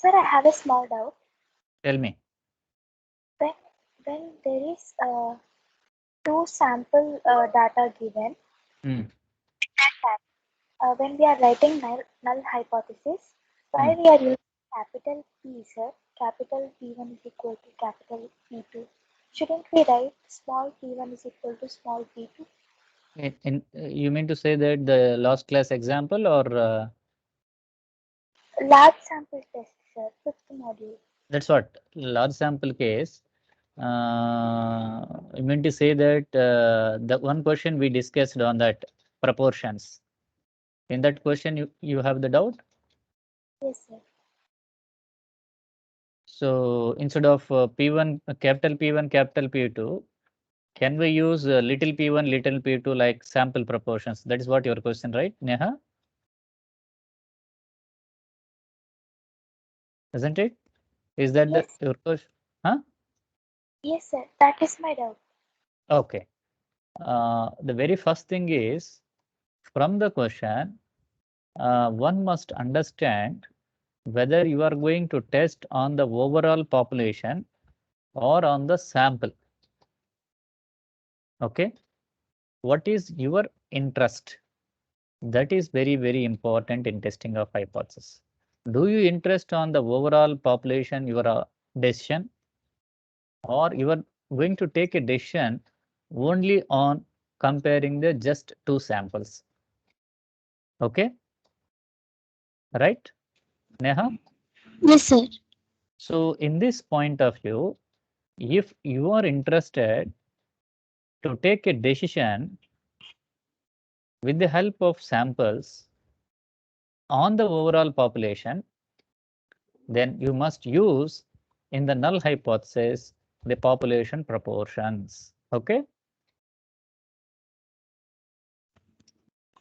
Sir, I have a small doubt. Tell me. When, when there is two sample data given, Hmm. when we are writing null hypothesis, why Hmm. we are using capital P, sir? Capital P1 is equal to capital P2. Shouldn't we write small p1 is equal to small p2? You mean to say that the last class example or Large sample test, sir, fifth module. that's what large sample case? You mean to say that the one question we discussed on that proportions. In that question, you have the doubt. Yes, sir. So instead of P1, capital P1, capital P2, can we use little p1, little p2 like sample proportions? That is what your question, right, Neha? Isn't it? Is that Yes, your question? Huh? yes, sir. That is my doubt. Okay. The very first thing is from the question, one must understand whether you are going to test on the overall population or on the sample. Okay. What is your interest? That is very, very important in testing of hypothesis. Do you interest on the overall population, your decision, or you are going to take a decision only on comparing the just two samples? Okay, right, Neha? Yes, sir. So in this point of view, if you are interested to take a decision with the help of samples on the overall population, then you must use in the null hypothesis the population proportions. Okay.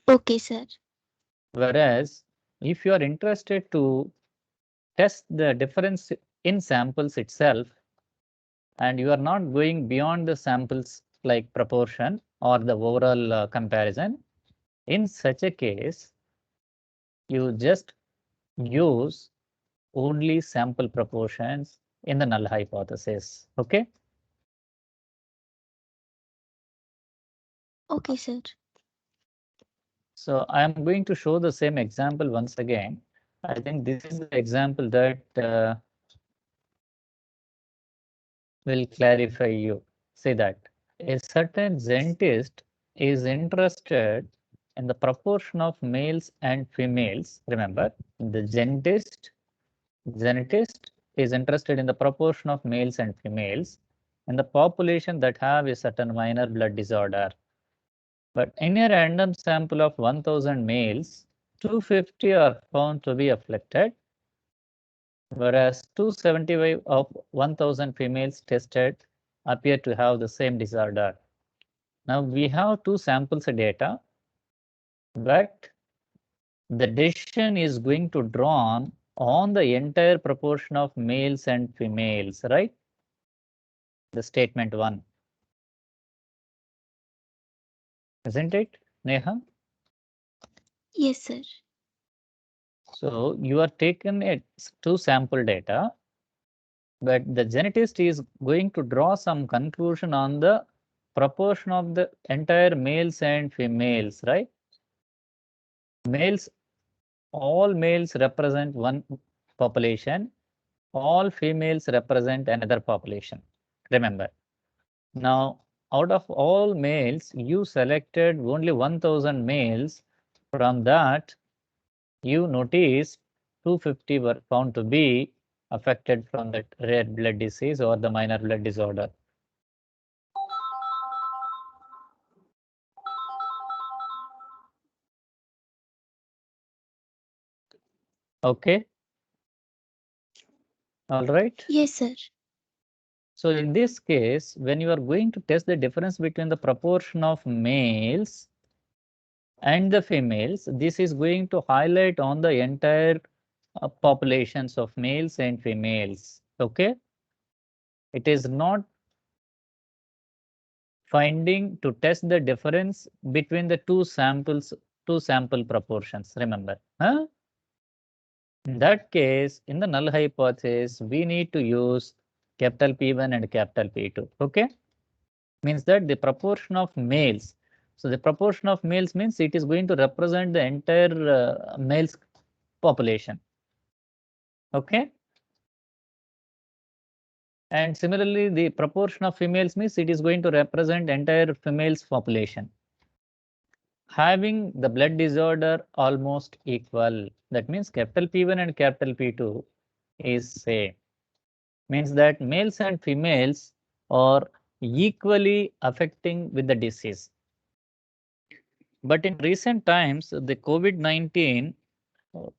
Okay, sir. Whereas if you are interested to test the difference in samples itself and you are not going beyond the samples like proportion or the overall comparison, in such a case, you just use only sample proportions in the null hypothesis. Okay. Okay, sir. So I am going to show the same example once again. I think this is the example that will clarify you. Say that a certain dentist is interested in the proportion of males and females. Remember, the genetist is interested in the proportion of males and females in the population that have a certain minor blood disorder. But in a random sample of 1000 males, 250 are found to be afflicted, whereas 275 of 1000 females tested appear to have the same disorder. Now we have two samples of data, but the decision is going to drawn on the entire proportion of males and females, right? The statement 1. Isn't it, Neha? Yes, sir. So you are taken two sample data, but the genetist is going to draw some conclusion on the proportion of the entire males and females, right? Males, all males represent one population, all females represent another population. Remember, now out of all males, you selected only 1000 males. From that, you notice 250 were found to be affected from that rare blood disease or the minor blood disorder. Okay. All right. Yes, sir. So in this case, when you are going to test the difference between the proportion of males and the females, this is going to highlight on the entire populations of males and females. Okay. It is not finding to test the difference between the two sample proportions. Remember, huh? In that case, in the null hypothesis, we need to use capital P1 and capital P2. Okay, means that the proportion of males. So the proportion of males means it is going to represent the entire males population. Okay. And similarly, the proportion of females means it is going to represent entire females population. Having the blood disorder almost equal, that means capital P1 and capital P2 is same. Means that males and females are equally affecting with the disease. But in recent times, the COVID-19,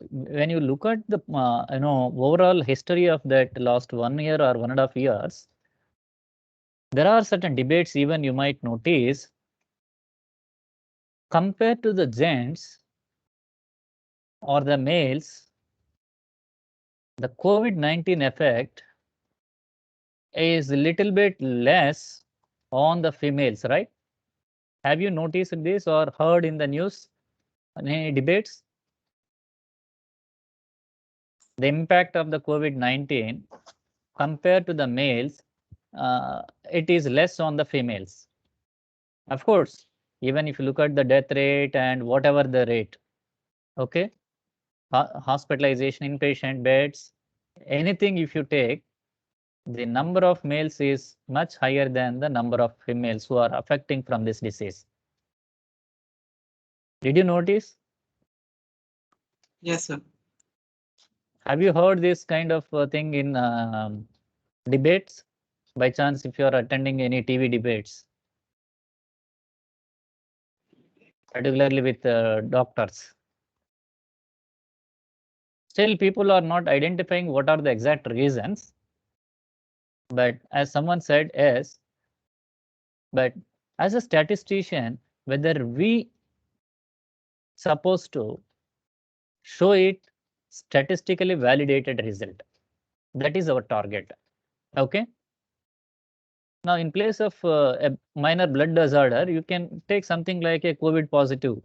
when you look at the overall history of that last 1 year or 1.5 years, there are certain debates even you might notice. Compared to the gents or the males, the COVID-19 effect is a little bit less on the females, right? Have you noticed this or heard in the news any debates? The impact of the COVID-19 compared to the males, it is less on the females. Of course, even if you look at the death rate and whatever the rate, okay, hospitalization, inpatient beds, anything if you take, the number of males is much higher than the number of females who are affecting from this disease. Did you notice? Yes, sir. Have you heard this kind of thing in debates? By chance, if you are attending any TV debates, particularly with doctors. Still, people are not identifying what are the exact reasons. But as someone said, yes. But as a statistician, whether we supposed to show it statistically validated result, that is our target. Okay. Now, in place of a minor blood disorder, you can take something like a COVID positive.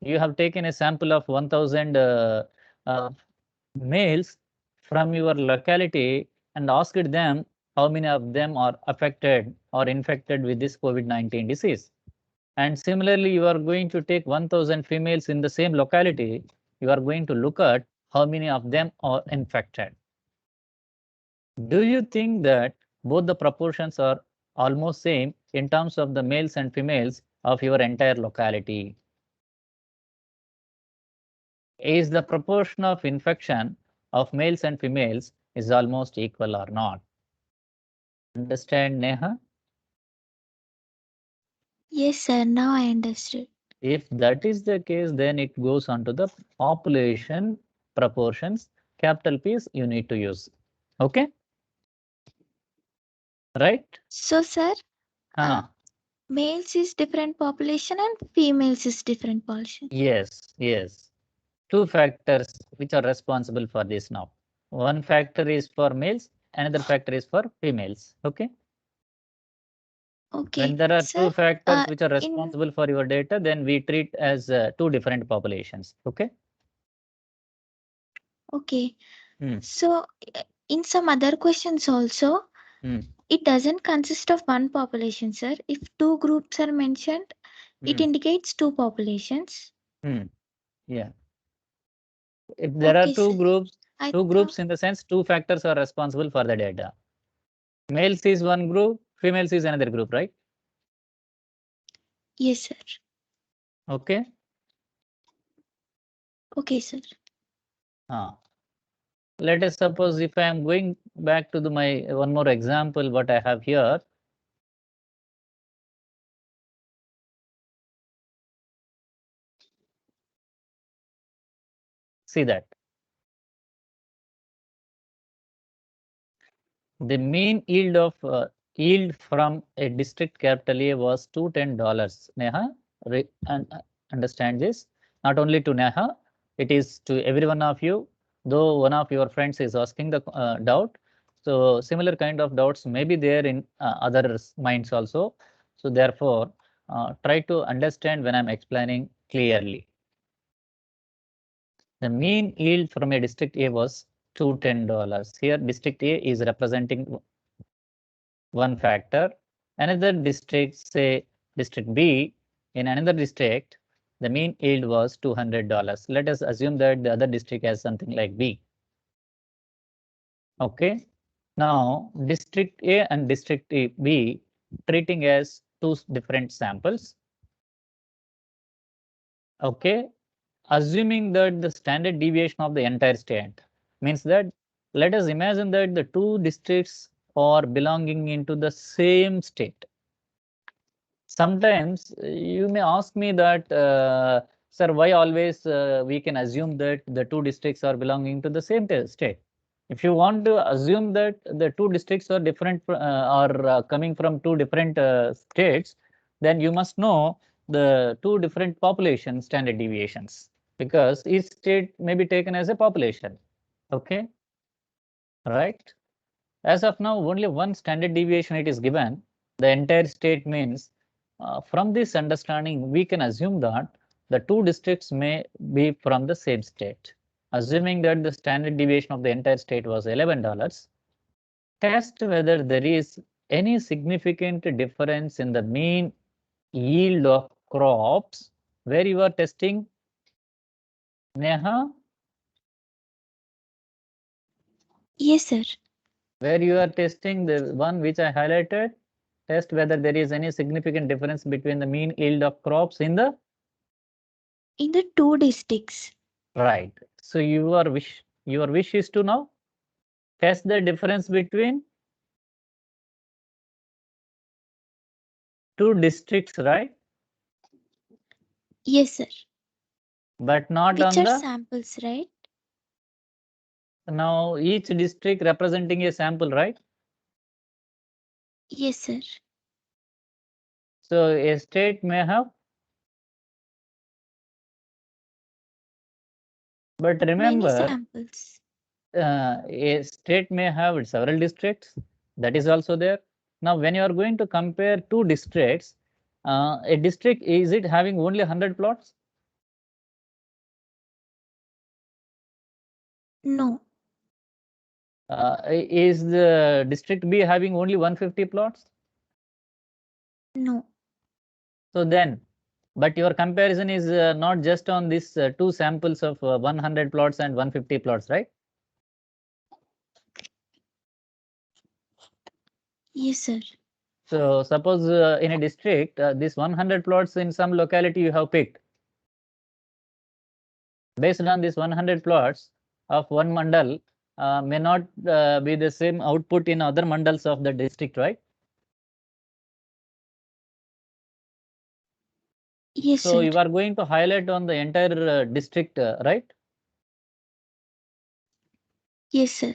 You have taken a sample of 1000 males from your locality and asked them how many of them are affected or infected with this COVID-19 disease. And similarly, you are going to take 1000 females in the same locality. You are going to look at how many of them are infected. Do you think that both the proportions are almost same in terms of the males and females of your entire locality? Is the proportion of infection of males and females is almost equal or not? Understand, Neha? Yes, sir. Now I understood. If that is the case, then it goes on to the population proportions. Capital P's you need to use. Okay? Right? So, sir, males is different population and females is different population. Yes, yes. Two factors which are responsible for this now. One factor is for males, another factor is for females. Okay? Okay. When there are sir, two factors which are responsible for your data, then we treat as two different populations. Okay? Okay. Hmm. So, in some other questions also, it doesn't consist of one population, sir. If two groups are mentioned, it indicates two populations. Yeah. If there are two sir. groups in the sense two factors are responsible for the data. Males is one group, females is another group, right? Yes, sir. Okay. Okay, sir. Let us suppose if I am going back to my one more example, what I have here. See that. The mean yield from a district capital A was $210. Neha, understand this? Not only to Neha, it is to every one of you. Though one of your friends is asking the doubt, so similar kind of doubts may be there in others' minds also. So therefore, try to understand when I'm explaining clearly. The mean yield from a district A was $210. Here district A is representing one factor. Another district, say district B, in another district, the mean yield was $200. Let us assume that the other district has something like B. Okay. Now, district A and district B treating as two different samples. Okay. Assuming that the standard deviation of the entire state means that, let us imagine that the two districts are belonging into the same state. Sometimes you may ask me that, sir, why always we can assume that the two districts are belonging to the same state? If you want to assume that the two districts are different, are coming from two different states, then you must know the two different population standard deviations, because each state may be taken as a population. Okay, right? As of now, only one standard deviation it is given. The entire state means, from this understanding, we can assume that the two districts may be from the same state. Assuming that the standard deviation of the entire state was $11, test whether there is any significant difference in the mean yield of crops. Where you are testing, Neha? Yes, sir. Where you are testing, the one which I highlighted, test whether there is any significant difference between the mean yield of crops in the two districts. right. So your wish is to now test the difference between two districts, right? Yes, sir. But not Which on are the samples, right? now each district representing a sample, right? Yes, sir. So a state may have, but many remember, samples. a state may have several districts. That is also there. Now, when you are going to compare two districts, a district, is it having only 100 plots? No. Is the district B having only 150 plots? No. So then, but your comparison is not just on this two samples of 100 plots and 150 plots, right? Yes, sir. So suppose in a district, this 100 plots in some locality you have picked. Based on this 100 plots of one mandal, may not be the same output in other mandals of the district, right? Yes, So sir. you are going to highlight on the entire district, right? Yes, sir.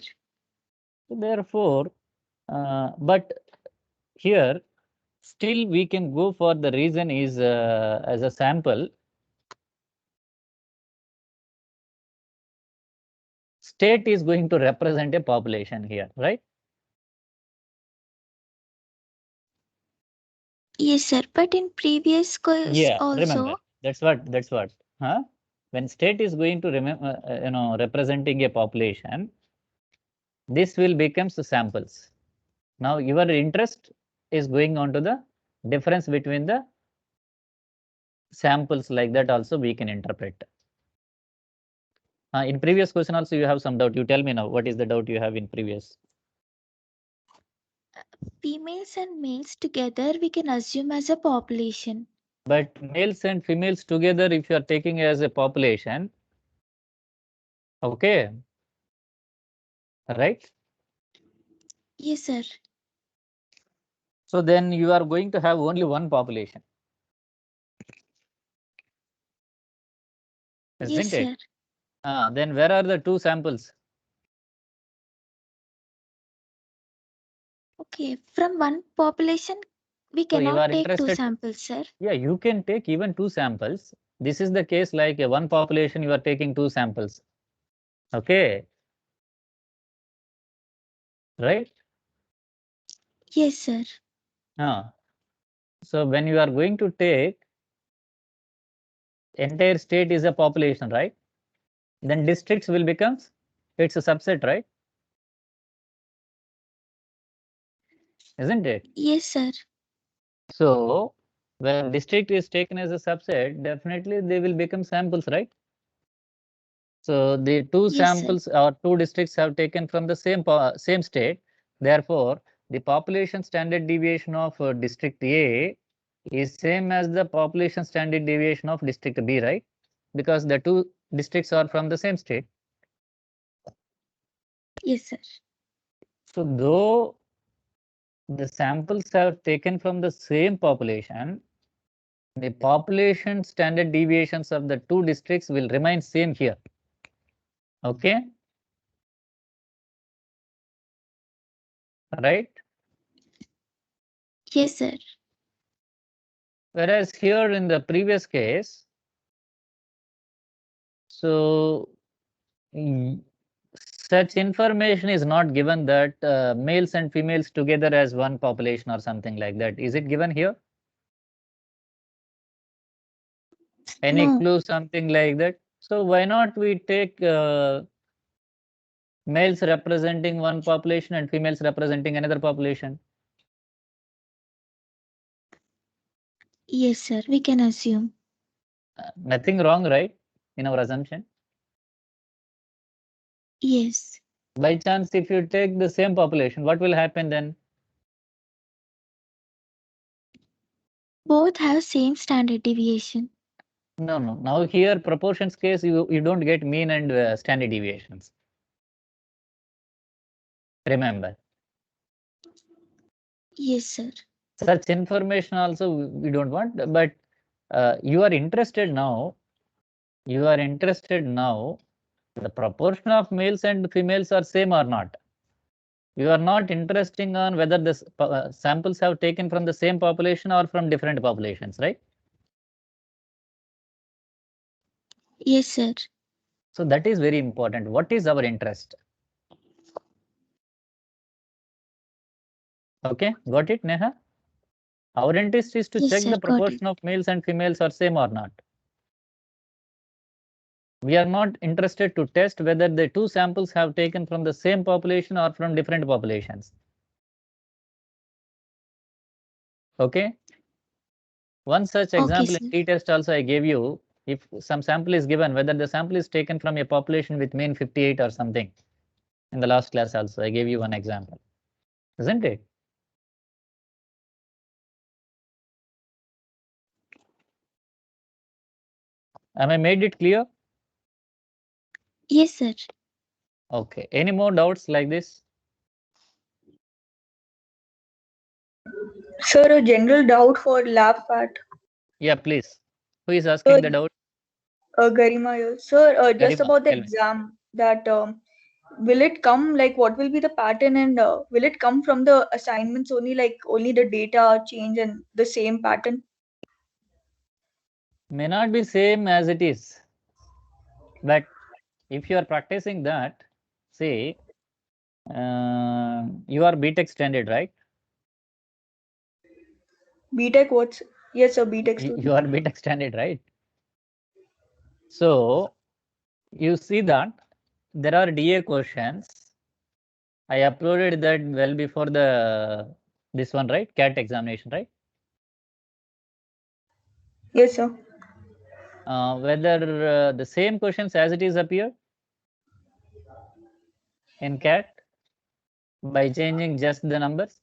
Therefore, but here still we can go for the reason is as a sample. State is going to represent a population here, right? Yes, sir. But in previous quiz Yeah, also. remember, that's what. Huh? When state is going to remember, representing a population, this will becomes the samples. Now your interest is going on to the difference between the samples, like that also we can interpret. In previous question also you have some doubt. You tell me now, what is the doubt you have in previous? Females and males together we can assume as a population. But males and females together, if you are taking as a population, okay, right? Yes, sir. So then you are going to have only one population. Isn't Yes, it? sir. Then where are the two samples? Okay, from one population we So you cannot are take two interested. samples, sir. Yeah, you can take even two samples. This is the case like one population, you are taking two samples. Okay. Right? Yes, sir. So when you are going to take entire state is a population, right? then districts will become it's a subset, right? Isn't it? Yes, sir. So when district is taken as a subset, definitely they will become samples, right? So the two Yes, sir. samples or two districts have taken from the same state. Therefore, the population standard deviation of district A is same as the population standard deviation of district B, right? Because the two districts are from the same state. Yes, sir. So though the samples have taken from the same population, the population standard deviations of the two districts will remain same here. Okay. Right? Yes, sir. Whereas here in the previous case, so such information is not given that males and females together as one population or something like that. Is it given here? Any No. clue, something like that? So why not we take males representing one population and females representing another population? Yes, sir. We can assume. Nothing wrong, right, in our assumption? Yes. By chance, if you take the same population, what will happen then? Both have same standard deviation. No. Now here proportions case, you don't get mean and standard deviations. Remember. Yes, sir. Such information also we don't want, but you are interested now. You are interested now. The proportion of males and females are same or not. You are not interested on whether the samples have taken from the same population or from different populations, right? Yes, sir. So that is very important. What is our interest? Okay, got it, Neha? Our interest is to Yes, check sir. the Got it. proportion of males and females are same or not. We are not interested to test whether the two samples have taken from the same population or from different populations. Okay. One such Okay, example sir. in t-test also I gave you. If some sample is given, whether the sample is taken from a population with mean 58 or something. In the last class also, I gave you one example. Isn't it? Am I made it clear? Yes, sir. Okay. Any more doubts like this? Sir, a general doubt for lab part. Yeah, please. Who is asking the doubt? Garima here. Sir, just Garima, about the tell me. exam, that will it come, like what will be the pattern, and will it come from the assignments only, like only the data change and the same pattern? May not be same as it is. But if you are practicing that, say, you are BTech standard, right? BTech, what's, yes, sir, BTech student. You are BTech standard, right? So you see that there are DA questions. I uploaded that well before this one, right? CAT examination, right? Yes, sir. Whether the same questions as it is appear in CAT by changing just the numbers?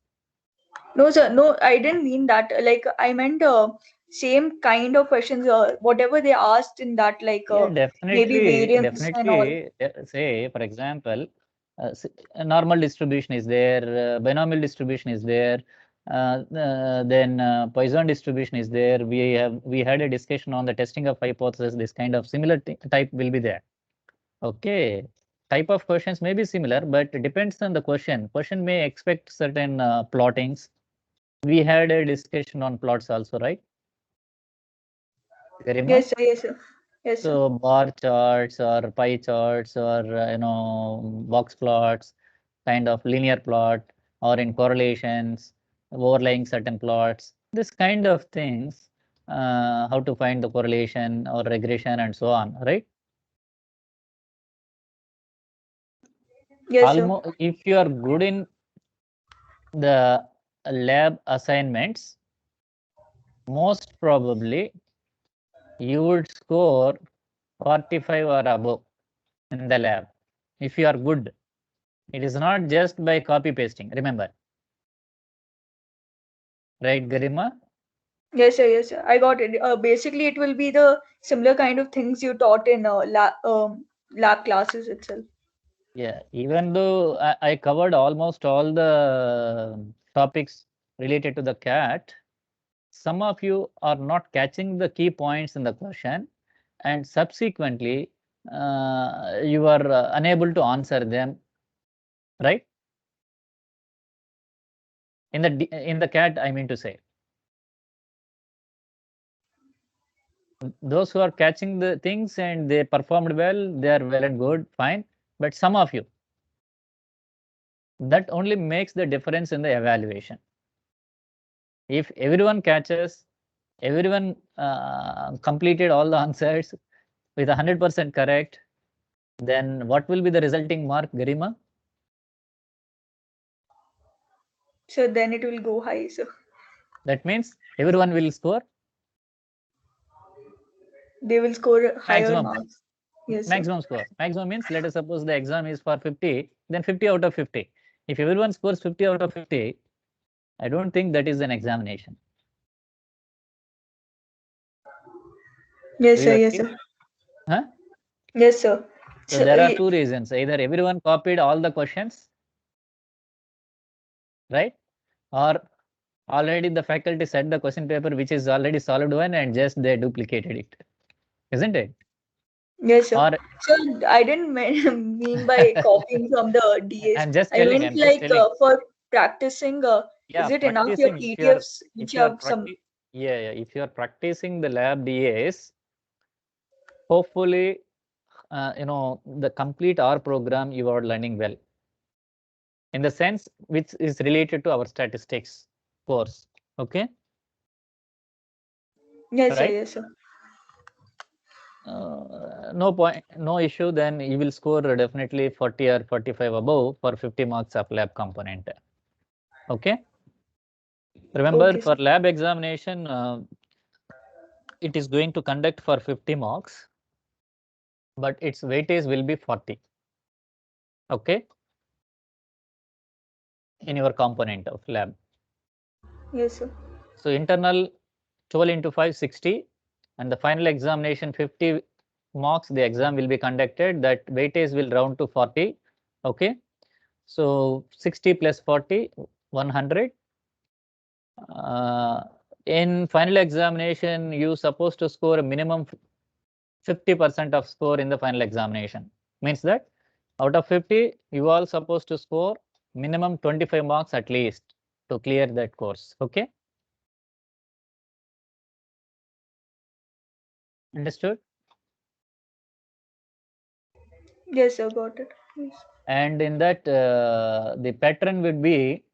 No, sir, no, I didn't mean that. Like, I meant same kind of questions, whatever they asked in that, like Yeah, maybe variance and all. definitely. Say, for example, a normal distribution is there, binomial distribution is there, then Poisson distribution is there. We had a discussion on the testing of hypothesis. This kind of similar type will be there. Okay, type of questions may be similar, but it depends on the question. Question may expect certain plottings. We had a discussion on plots also, right? Garima? Yes, sir, yes, sir. Yes, sir. So bar charts or pie charts or box plots, kind of linear plot, or in correlations, overlaying certain plots, this kind of things, how to find the correlation or regression and so on, right? Yes, sir. almost if you are good in the lab assignments, most probably you would score 45 or above in the lab if you are good. It is not just by copy pasting, remember. Right, Garima? Yes, sir. Yes, sir. I got it. Basically, it will be the similar kind of things you taught in lab classes itself. Yeah, even though I covered almost all the topics related to the CAT, some of you are not catching the key points in the question, and subsequently you are unable to answer them, right? In the CAT, I mean to say. Those who are catching the things and they performed well, they are well and good, fine. But some of you, that only makes the difference in the evaluation. If everyone catches, everyone completed all the answers with 100% correct, then what will be the resulting mark, Garima? So then it will go high, sir. That means everyone will score? They will score higher Maximum. marks. Yes, Maximum score. Maximum means, let us suppose the exam is for 50, then 50 out of 50. If everyone scores 50 out of 50, I don't think that is an examination. Yes, sir. Yes, sir. Huh? Yes, sir. So there are two reasons. Either everyone copied all the questions, right? Or already the faculty set the question paper which is already solved one and just they duplicated it. Isn't it? Yes, sir. Or So I didn't mean by copying from the DAs. I'm just I telling, meant I'm just like telling. for practicing. Yeah, Is it enough your practicing. PDFs If which you are have some? yeah, if you are practicing the lab DAs, hopefully, the complete R program you are learning well. In the sense which is related to our statistics course. Okay. Yes, sir. Right. Yes, sir. No point, no issue. Then you will score definitely 40 or 45 above for 50 marks of lab component. Okay. Remember, Okay, for sir. lab examination, it is going to conduct for 50 marks, but its weightage will be 40. Okay. In your component of lab. Yes, sir. So internal 12 into 5, 60, and the final examination 50 marks the exam will be conducted. That weightage will round to 40. Okay. So 60 plus 40, 100. In final examination, you supposed to score a minimum 50% of score in the final examination. Means that out of 50, you all supposed to score minimum 25 marks at least to clear that course. Okay. Understood? Yes, sir. Got it. Yes. And in that, the pattern would be,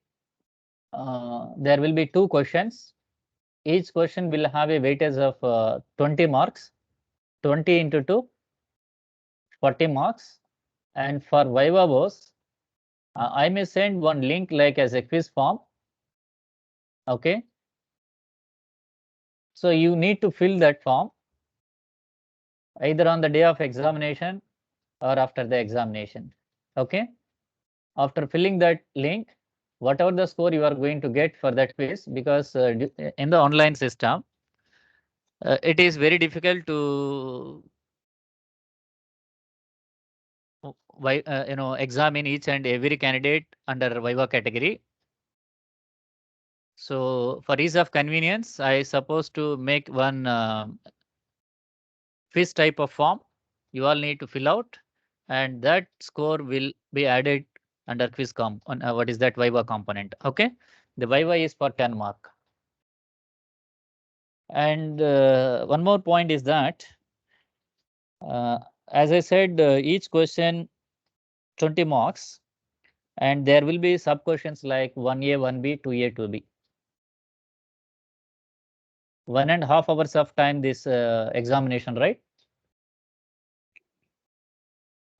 there will be 2 questions. Each question will have a weightage of 20 marks, 20 into 2, 40 marks. And for Viva Voce, I may send one link like as a quiz form. Okay. So you need to fill that form either on the day of examination or after the examination. Okay. After filling that link, whatever the score you are going to get for that quiz, because in the online system, it is very difficult to examine each and every candidate under Viva category. So for ease of convenience, I suppose to make one quiz type of form. You all need to fill out, and that score will be added under quiz what is that Viva component? Okay, the Viva is for 10 mark. And one more point is that, as I said, each question 20 marks, and there will be sub questions like 1A, 1B, 2A, 2B. 1.5 hours of time this examination, right?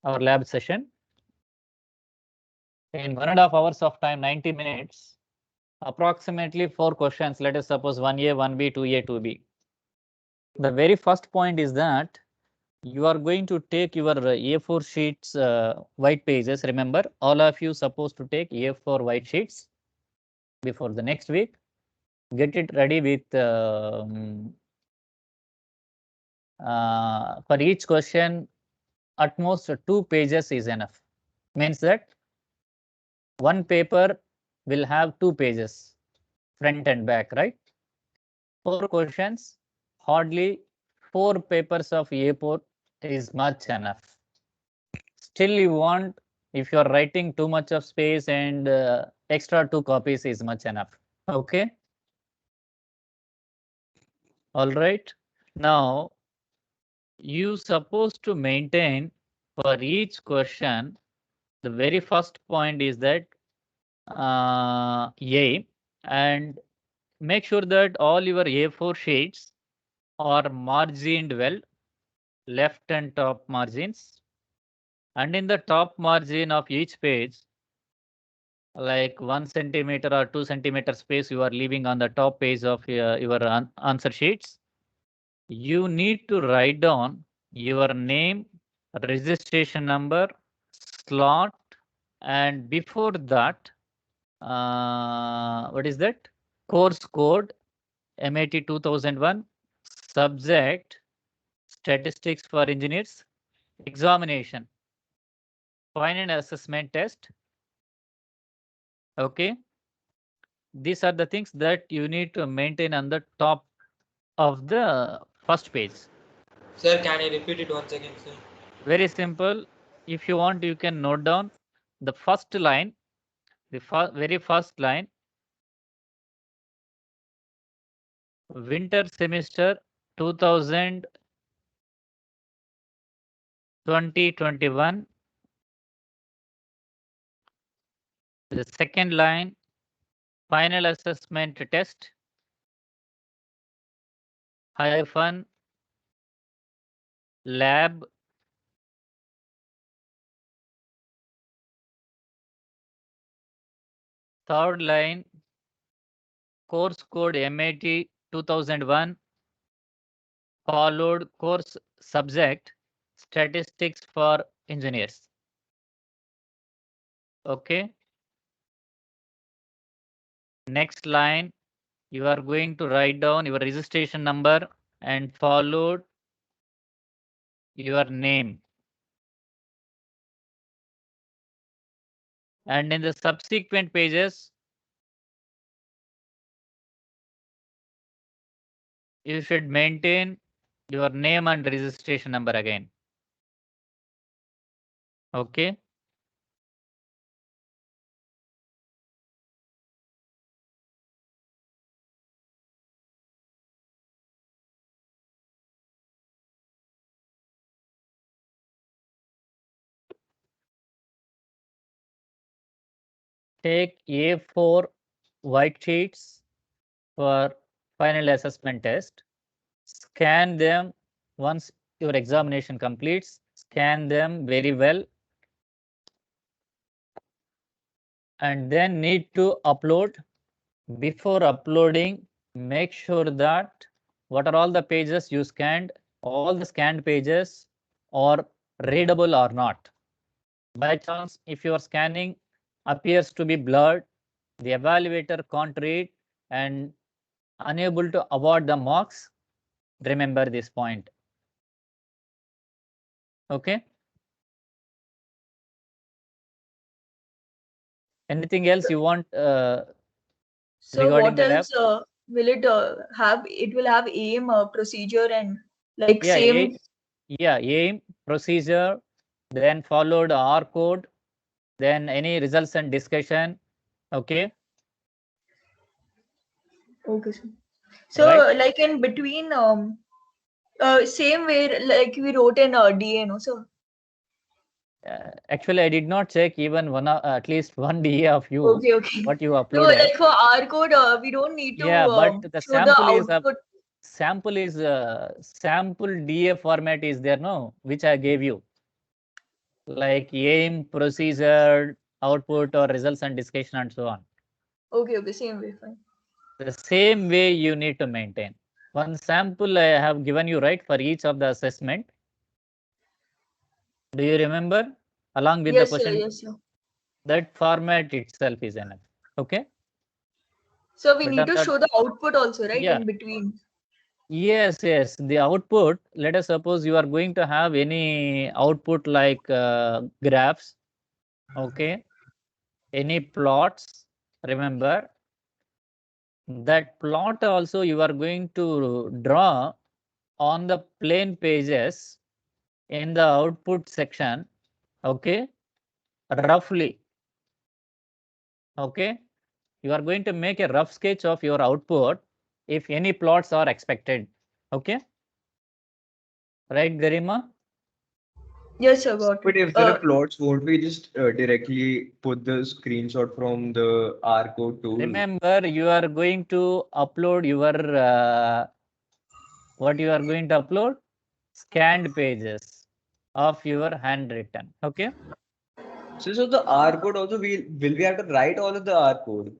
Our lab session. in 1.5 hours of time, 90 minutes, approximately 4 questions. Let us suppose 1A, 1B, 2A, 2B. The very first point is that you are going to take your A4 sheets, white pages. Remember, all of you supposed to take A4 white sheets before the next week. Get it ready with for each question, at most 2 pages is enough. Means that one paper will have 2 pages, front and back, right? 4 questions, hardly 4 papers of A4 is much enough. Still you want, if you are writing too much of space, and extra 2 copies is much enough. Okay. All right. Now you supposed to maintain for each question. The very first point is that A, and make sure that all your A4 sheets are margined well, left and top margins, and in the top margin of each page, like 1 centimeter or 2 centimeter space you are leaving on the top page of your answer sheets. You need to write down your name, registration number, slot, and before that, what is that? Course code, MAT 2001, subject, statistics for engineers, examination, final assessment test. Okay. These are the things that you need to maintain on the top of the first page. Sir, can you repeat it once again, sir? Very simple. If you want, you can note down the first line, the very first line. Winter semester 2020-21. The second line, final assessment test hyphen lab third line, course code MAT 2001 followed course subject statistics for engineers. Okay. Next line, you are going to write down your registration number and followed your name. And in the subsequent pages, you should maintain your name and registration number again. Okay. Take A4 white sheets for final assessment test. Scan them once your examination completes. Scan them very well. And then need to upload. Before uploading, make sure that what are all the pages you scanned, all the scanned pages are readable or not. By chance, if your scanning appears to be blurred, the evaluator can't read and unable to award the marks. Remember this point. Okay. Anything else you want? So regarding what the lab? else will it have? It will have aim, procedure, and like Yeah, same. aim, procedure, then followed R code, then any results and discussion. Okay. Okay, sir. So Right. like in between, same way like we wrote in DA, no, sir. Actually, I did not check even one at least one DA of you. Okay, okay. What you No, uploaded. like for R code, we don't need to Yeah, but the show the sample is output. sample DA format is there, no, which I gave you. Like aim, procedure, output or results and discussion and so on. Okay, same way, fine. The same way you need to maintain. One sample I have given you, right, for each of the assessment. Do you remember? Along with the question. Yes, sir. That format itself is enough. Okay. So we need to show the output also, right? Yeah. In between. Yes. The output, let us suppose you are going to have any output like graphs. Okay. Any plots. Remember that plot also you are going to draw on the plain pages in the output section. Okay. Roughly. Okay. You are going to make a rough sketch of your output if any plots are expected. Okay. Right, Garima? Yes, sir, got it. But if there are plots, won't we just directly put the screenshot from the R code tool? Remember, you are going to upload your what you are going to upload? Scanned pages of your handwritten. Okay. So the R code also will we have to write all of the R code?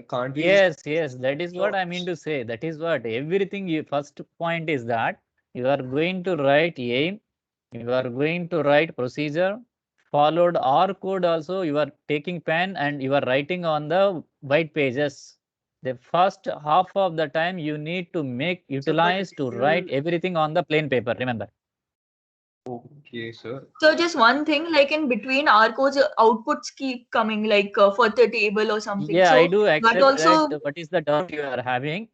Can't we? Yes. That is what I mean to say. That is what everything. You first point is that you are going to write aim. You are going to write procedure. Followed R code also. You are taking pen and you are writing on the white pages. The first half of the time you need to utilize to write everything on the plain paper. Remember. Okay, sir. So just one thing, like in between R codes, outputs keep coming, like for the table or something. Yeah, so I do accept that also. that. What is the doubt you are having?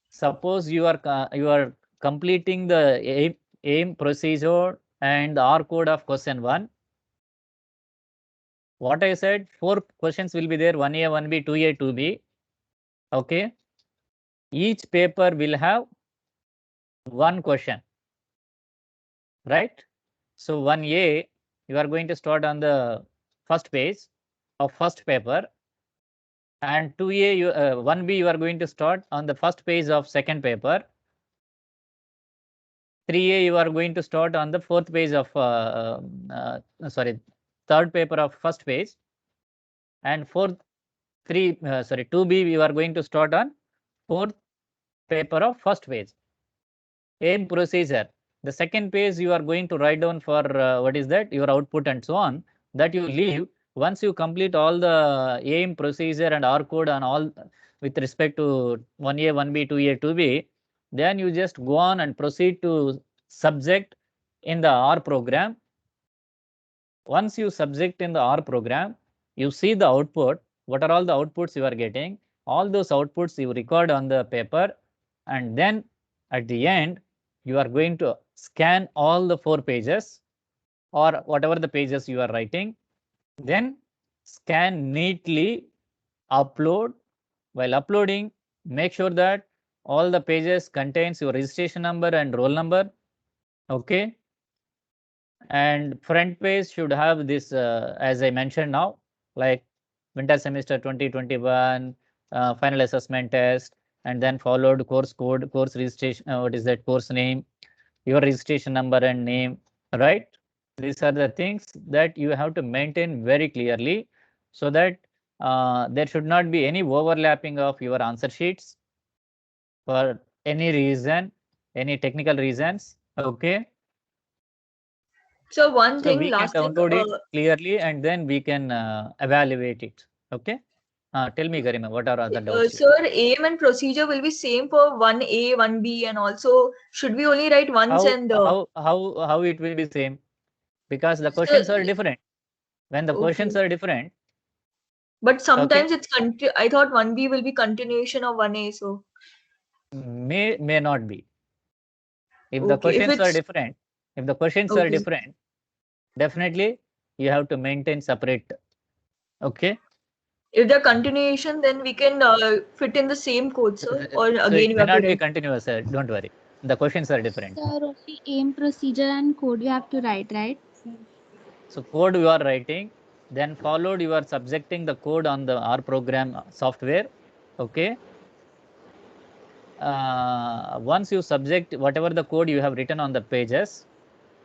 Suppose you are completing the aim procedure and the R code of question 1. What I said, 4 questions will be there: 1A, 1B, 2A, 2B. Okay. Each paper will have 1 question. Right? So 1A, you are going to start on the first page of first paper. And 2A, 1B, you are going to start on the first page of second paper. 3A, you are going to start on the fourth page of, third paper of first page. And 2B, you are going to start on fourth paper of first page. Aim procedure. The second page you are going to write down for what is that? Your output and so on. That you leave. Once you complete all the aim procedure and R code and all with respect to 1A, 1B, 2A, 2B, then you just go on and proceed to subject in the R program. Once you subject in the R program, you see the output. What are all the outputs you are getting? All those outputs you record on the paper, and then at the end, you are going to scan all the 4 pages or whatever the pages you are writing. Then scan neatly, upload. While uploading, make sure that all the pages contains your registration number and roll number. Okay. And front page should have this, as I mentioned now, like winter semester 2021, final assessment test, and then followed course code, course registration, what is that, course name, your registration number and name, right? These are the things that you have to maintain very clearly so that there should not be any overlapping of your answer sheets for any reason, any technical reasons. Okay. So one thing, we last can download it clearly and then we can evaluate it. Okay. Tell me, Garima, what are other doubts? Sir, aim and procedure will be same for 1A, 1B, and also should we only write once how it will be same? Because the questions are different. When the questions are different. But sometimes it's I thought 1B will be continuation of 1A, so. May not be. If the questions are different, definitely you have to maintain separate. Okay. If they're continuation, then we can fit in the same code, sir. Or again, it may not be continuous, sir. Don't worry. The questions are different. Sir, only aim, procedure, and code you have to write, right? So code you are writing, then followed you are subjecting the code on the R program software. Okay. Once you subject whatever the code you have written on the pages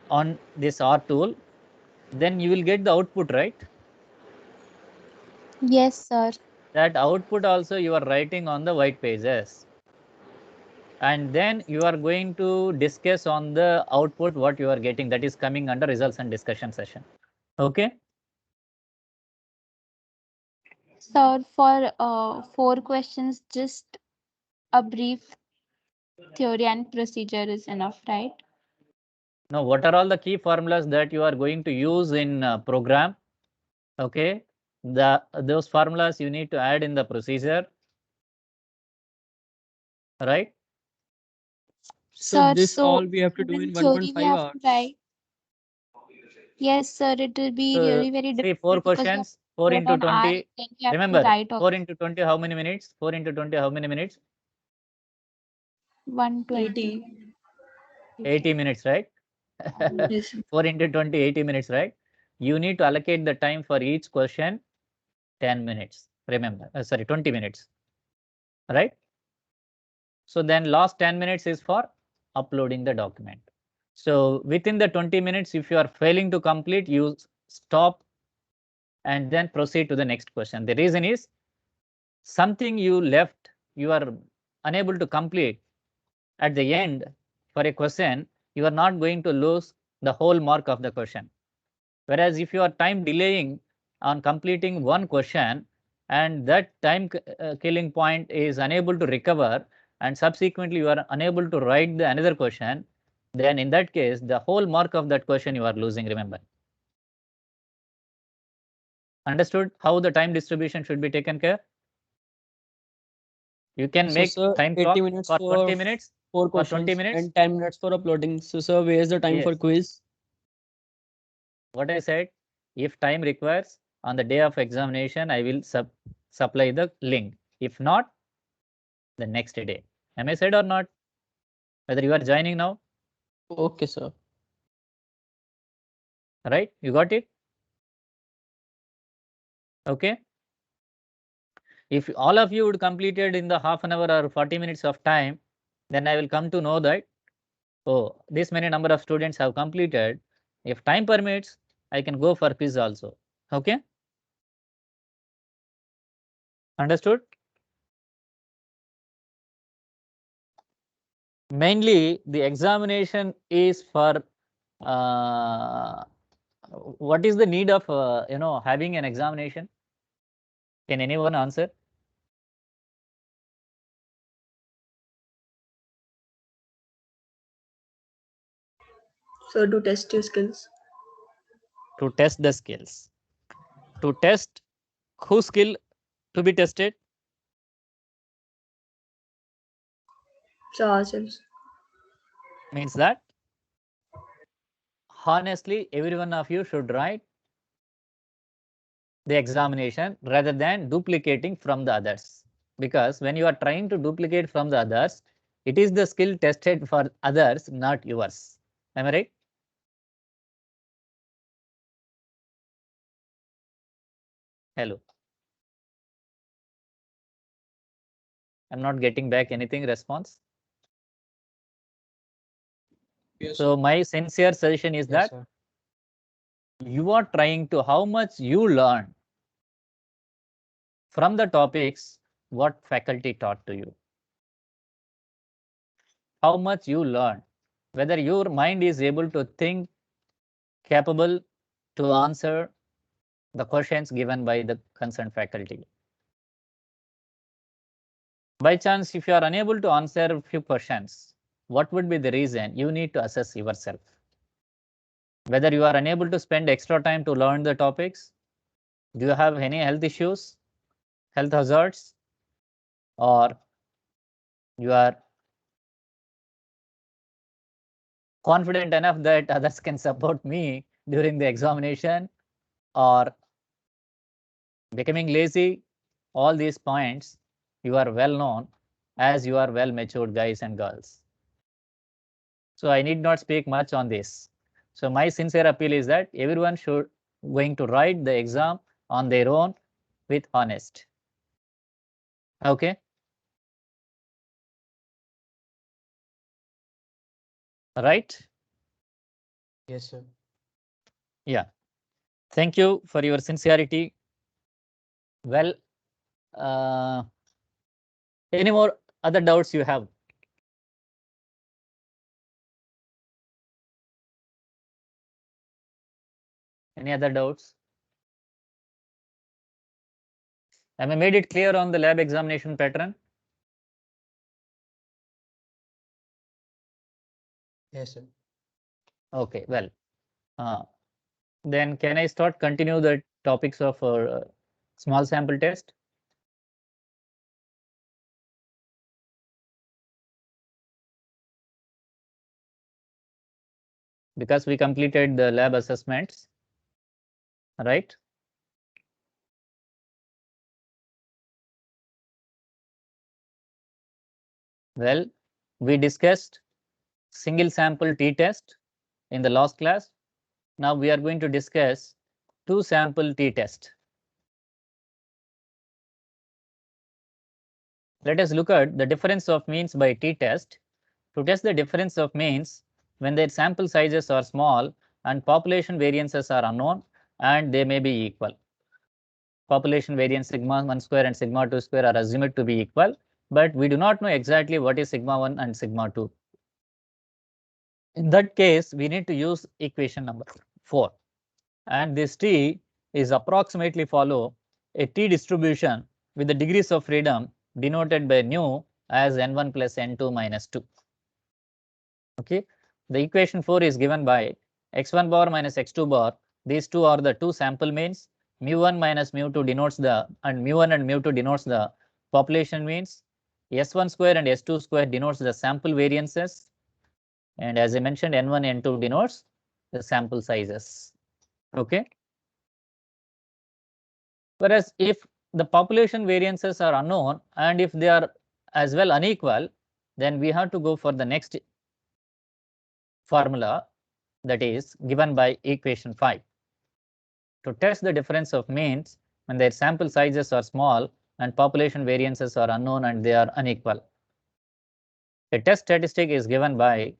on this R tool, then you will get the output, right? Yes, sir. That output also you are writing on the white pages. And then you are going to discuss on the output what you are getting, that is coming under results and discussion session. Okay. Sir, for 4 questions, just a brief theory and procedure is enough, right? Now, what are all the key formulas that you are going to use in program? Okay, those formulas you need to add in the procedure, right? So Sir, this so all we have to do even in theory we 1.5 have to hours. write. Yes, sir, it will be really very See, 4 difficult because we have questions, 4 to into an hour, 20. then we have to Remember, write 4 into 20, how many minutes? 4 into 20, how many minutes? 120. 80 minutes, right? Yes. 4 into 20, 80 minutes, right? You need to allocate the time for each question 10 minutes. Remember, sorry, 20 minutes, right? So then last 10 minutes is for uploading the document. So within the 20 minutes, if you are failing to complete, you stop and then proceed to the next question. The reason is something you left, you are unable to complete at the end for a question, you are not going to lose the whole mark of the question. Whereas if you are time delaying on completing one question and that time killing point is unable to recover and subsequently you are unable to write the another question, then in that case, the whole mark of that question you are losing, remember. Understood how the time distribution should be taken care? You can So make sir, time 80 clock minutes for for 20 minutes, 4 for 20 questions minutes. and 10 minutes for uploading. So sir, where is the time for Yes. quiz? What I said, if time requires on the day of examination, I will supply the link. If not, the next day. Am I said or not? Whether you are joining now? Okay, sir. Right? You got it? Okay. If all of you would complete it in the half an hour or 40 minutes of time, then I will come to know that, oh, this many number of students have completed. If time permits, I can go for quiz also. Okay. Understood? Mainly the examination is for what is the need of having an examination? Can anyone answer? So to test your skills. To test the skills. To test whose skill to be tested? So ourselves. Means that honestly, every one of you should write the examination rather than duplicating from the others. Because when you are trying to duplicate from the others, it is the skill tested for others, not yours. Am I right? Hello. I'm not getting back anything response. Yes, So my sincere suggestion is that sir. you are trying to how much you learn from the topics what faculty taught to you. How much you learn, whether your mind is able to think, capable to answer the questions given by the concerned faculty. By chance, if you are unable to answer a few questions, what would be the reason? You need to assess yourself. Whether you are unable to spend extra time to learn the topics, do you have any health issues, health hazards, or you are confident enough that others can support me during the examination, or becoming lazy, all these points, you are well known as you are well matured guys and girls. So I need not speak much on this. So my sincere appeal is that everyone should going to write the exam on their own with honest. Okay. Right? Yes, sir. Yeah. Thank you for your sincerity. Well, any more other doubts you have? Any other doubts? Have I made it clear on the lab examination pattern? Yes, sir. Okay, well, then can I continue the topics of small sample test? Because we completed the lab assessments, right? Well, we discussed single sample t-test in the last class. Now we are going to discuss two sample t-test. Let us look at the difference of means by t-test. To test the difference of means when their sample sizes are small and population variances are unknown and they may be equal. Population variance sigma 1 square and sigma 2 square are assumed to be equal, but we do not know exactly what is sigma 1 and sigma 2. In that case, we need to use equation number 4. And this t is approximately follow a t distribution with the degrees of freedom denoted by nu as n1 plus n2 minus 2. Okay, the equation 4 is given by x1 bar minus x2 bar. These two are the two sample means. Mu1 minus mu2 denotes the, and mu1 and mu2 denotes the population means. S1 square and S2 square denotes the sample variances. And as I mentioned, N1, N2 denotes the sample sizes. Okay. Whereas if the population variances are unknown and if they are as well unequal, then we have to go for the next formula, that is given by equation 5. To test the difference of means when their sample sizes are small and population variances are unknown and they are unequal. A test statistic is given by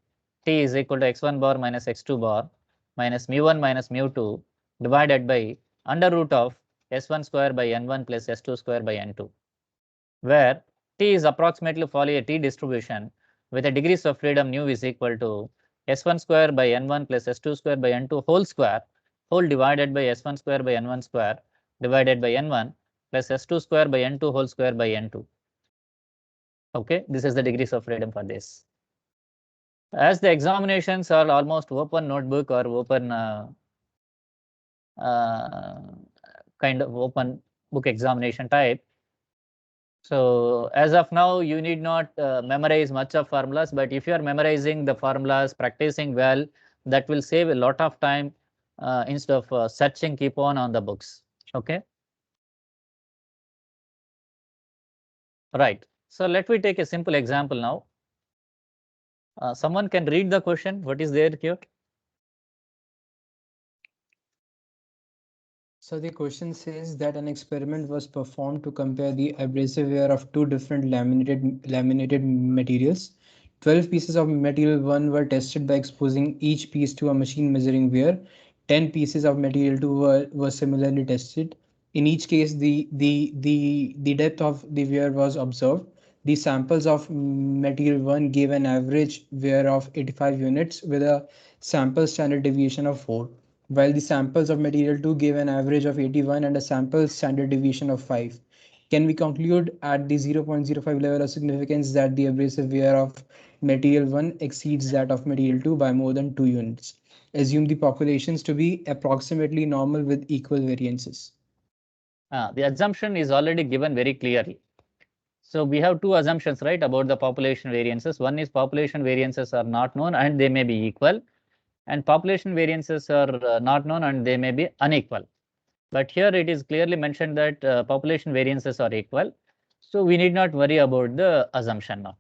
t is equal to x1 bar minus x2 bar minus mu1 minus mu2 divided by under root of s1 square by n1 plus s2 square by n2, where t is approximately follow a t distribution with a degrees of freedom nu is equal to s1 square by n1 plus s2 square by n2 whole square whole divided by s1 square by n1 square divided by n1 plus s2 square by n2 whole square by n2. Okay, this is the degrees of freedom for this. As the examinations are almost open notebook or open kind of open book examination type. So as of now, you need not memorize much of formulas, but if you are memorizing the formulas, practicing well, that will save a lot of time instead of searching keep on the books. Okay. Right. So let me take a simple example now. Someone can read the question. What is there here? So the question says that an experiment was performed to compare the abrasive wear of two different laminated materials. 12 pieces of material 1 were tested by exposing each piece to a machine measuring wear. 10 pieces of material 2 were similarly tested. In each case, the depth of the wear was observed. The samples of material 1 gave an average wear of 85 units with a sample standard deviation of 4, while the samples of material 2 gave an average of 81 and a sample standard deviation of 5. Can we conclude at the 0.05 level of significance that the abrasive wear of material 1 exceeds that of material 2 by more than 2 units? Assume the populations to be approximately normal with equal variances. The assumption is already given very clearly. So we have two assumptions, right, about the population variances. One is population variances are not known and they may be equal, and population variances are not known and they may be unequal. But here it is clearly mentioned that population variances are equal. So we need not worry about the assumption now.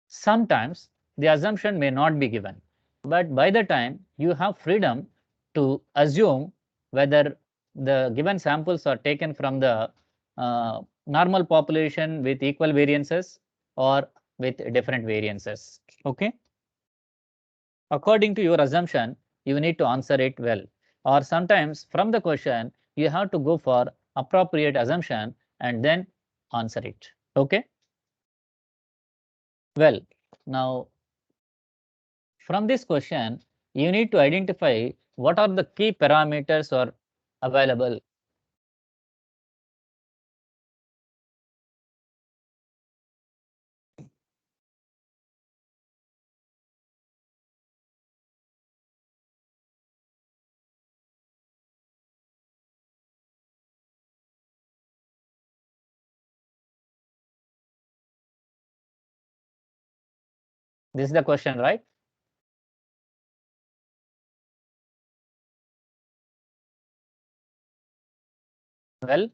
Sometimes the assumption may not be given, but by the time you have freedom to assume whether the given samples are taken from the normal population with equal variances or with different variances. Okay. According to your assumption, you need to answer it well. Or sometimes from the question, you have to go for appropriate assumption and then answer it. Okay. Well, now from this question, you need to identify what are the key parameters are available. This is the question, right? Well,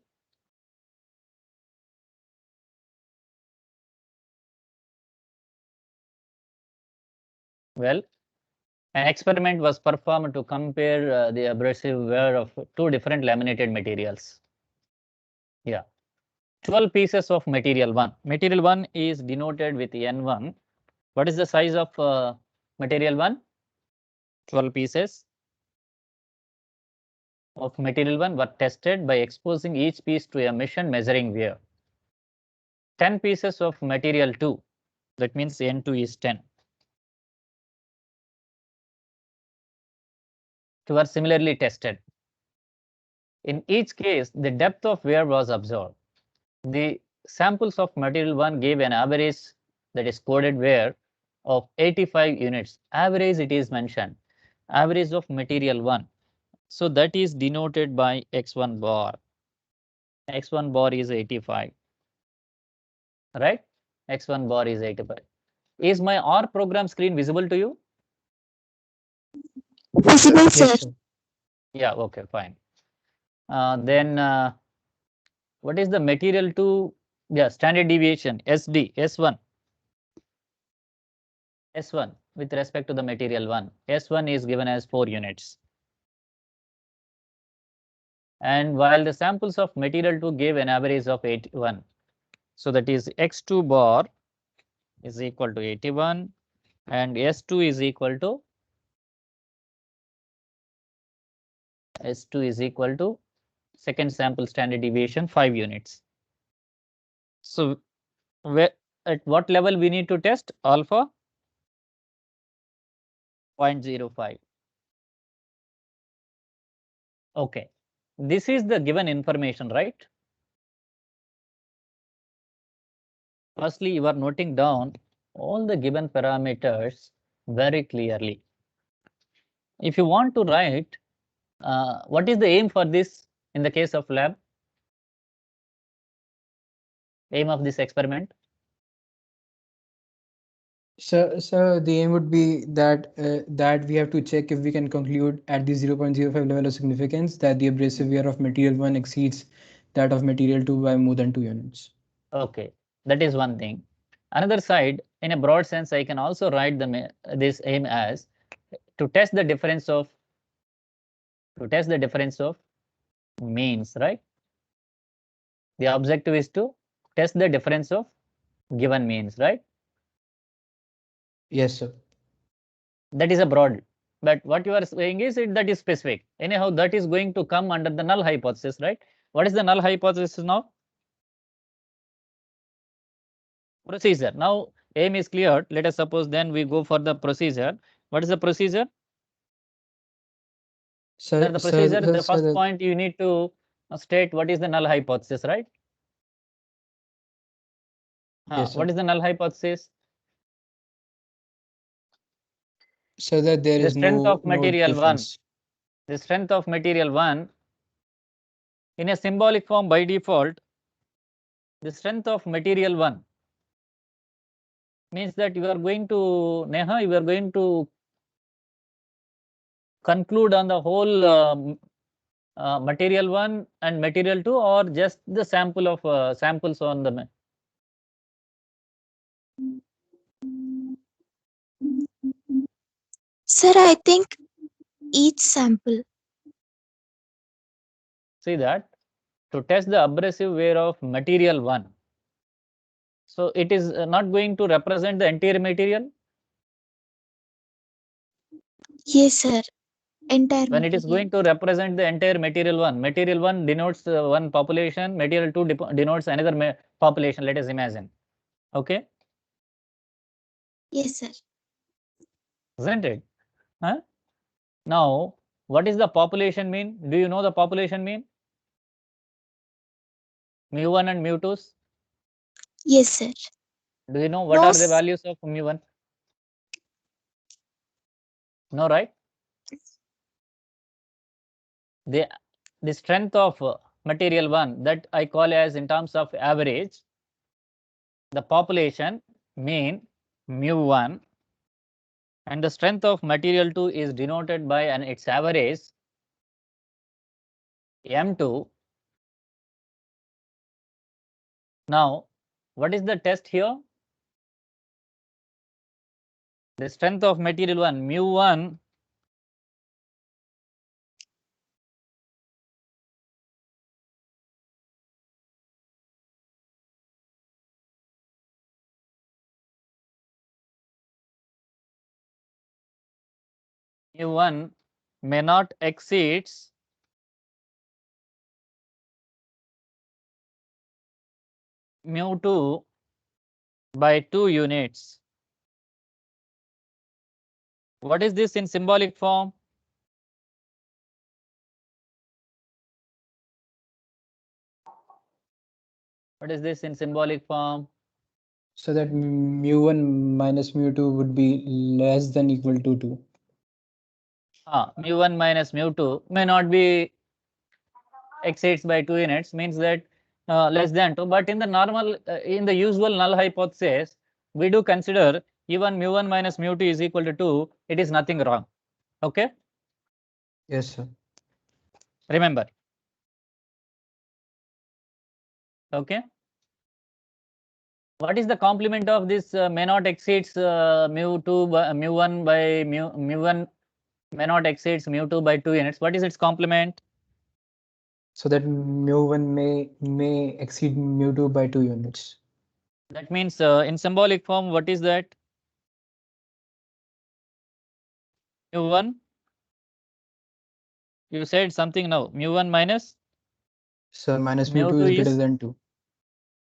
an experiment was performed to compare the abrasive wear of two different laminated materials. Yeah, 12 pieces of material 1. Material 1 is denoted with N1. What is the size of material 1? 12 pieces of material 1 were tested by exposing each piece to a machine measuring wear. 10 pieces of material 2, that means N2 is 10, were similarly tested. In each case, the depth of wear was observed. The samples of material 1 gave an average, that is coded wear, of 85 units. Average it is mentioned. Average of material 1. So that is denoted by X1 bar. X1 bar is 85. Right? X1 bar is 85. Is my R program screen visible to you? Visible, sir. Yes, sir. Yeah, okay, fine. Then what is the material to, yeah, standard deviation, SD, S1. S1 with respect to the material 1. S1 is given as 4 units. And while the samples of material 2 gave an average of 81. So that is X2 bar is equal to 81 and S2 is equal to second sample standard deviation 5 units. So at what level we need to test? Alpha 0.05. Okay, this is the given information, right? Firstly, you are noting down all the given parameters very clearly. If you want to write, what is the aim for this in the case of lab? Aim of this experiment? So the aim would be that that we have to check if we can conclude at the 0.05 level of significance that the abrasive wear of material 1 exceeds that of material 2 by more than 2 units. Okay, that is one thing. Another side, in a broad sense, I can also write this aim as to test the difference of means, right? The objective is to test the difference of given means, right? Yes, sir. That is a broad, but what you are saying is that is specific. Anyhow, that is going to come under the null hypothesis, right? What is the null hypothesis now? Procedure. Now aim is cleared. Let us suppose then we go for the procedure. What is the procedure? Sir, The procedure, the first sir, point you need to state what is the null hypothesis, right? yes, What sir. is the null hypothesis? So that there The is strength no of material 1. difference. The strength of material 1 in a symbolic form by default, the strength of material 1 means that you are going to, Neha, you are going to conclude on the whole material 1 and material 2, or just the sample of samples on the Sir, I think each sample. see that to test the abrasive wear of material 1. So it is not going to represent the entire material. Yes, sir. Entire When it is material. going to represent the entire material 1 denotes one population, material 2 denotes another population, let us imagine. Okay, Yes, sir. isn't it? Huh? Now, what is the population mean? Do you know the population mean? Mu1 and mu2s? Yes, sir. Do you know what No, are the values of mu1? No, right? The strength of material 1 that I call as in terms of average, the population mean mu1, and the strength of material 2 is denoted by its average m2. Now, what is the test here? The strength of material 1, mu1, mu1 may not exceeds mu2 by 2 units. What is this in symbolic form? What is this in symbolic form? So that mu1 minus mu2 would be less than equal to 2. Mu1 minus mu2 may not be exceeds by 2 units, means that less than 2. But in the normal, in the usual null hypothesis, we do consider even mu1 minus mu2 is equal to 2. It is nothing wrong. Okay. Yes, sir. Remember. Okay. What is the complement of this may not exceeds mu2 by mu1 by mu1 may not exceeds mu2 by 2 units? What is its complement? So that mu1 may exceed mu2 by 2 units. That means in symbolic form, what is that? Mu1. You said something now. Mu1 minus. So minus mu2 mu2 is greater than 2.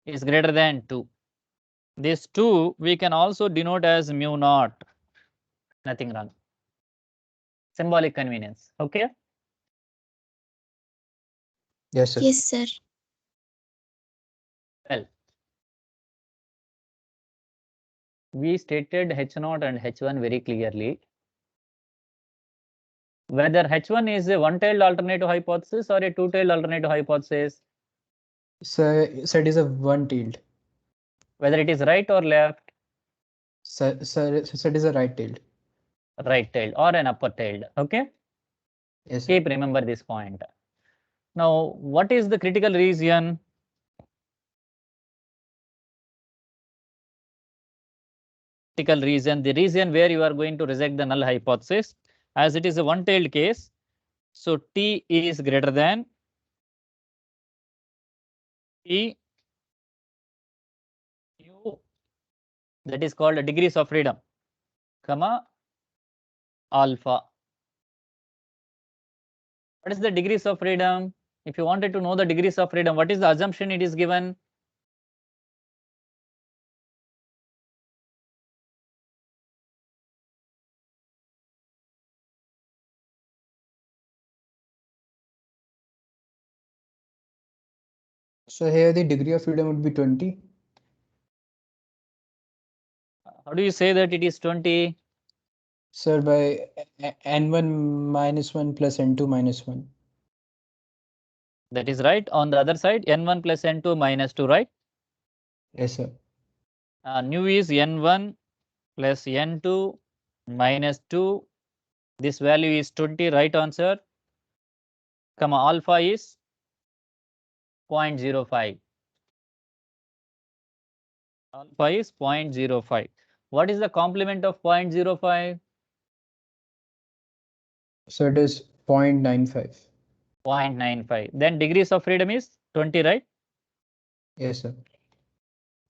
Is greater than 2. This 2 we can also denote as mu naught. Nothing wrong. Symbolic convenience. Okay. Yes, sir. yes, sir. Well, we stated H0 and H1 very clearly. Whether H1 is a one-tailed alternative hypothesis or a two-tailed alternative hypothesis. So it is a one-tailed. Whether it is right or left. So it is a right-tailed. Right-tailed or an upper-tailed. Okay. Yes, sir. Keep remember this point. Now, what is the critical region? Critical region, the region where you are going to reject the null hypothesis, as it is a one-tailed case. So T is greater than T U, that is called degrees of freedom, comma alpha. What is the degrees of freedom? If you wanted to know the degrees of freedom, what is the assumption it is given? So here the degree of freedom would be 20. How do you say that it is 20? Sir, by n1 minus 1 plus n2 minus 1. That is right. On the other side, n1 plus n2 minus 2, right? Yes, sir. Nu is n1 plus n2 minus 2. This value is 20, right answer. Comma alpha is 0.05. Alpha is 0.05. What is the complement of 0.05? So it is 0.95. 0.95. Then degrees of freedom is 20, right? Yes, sir.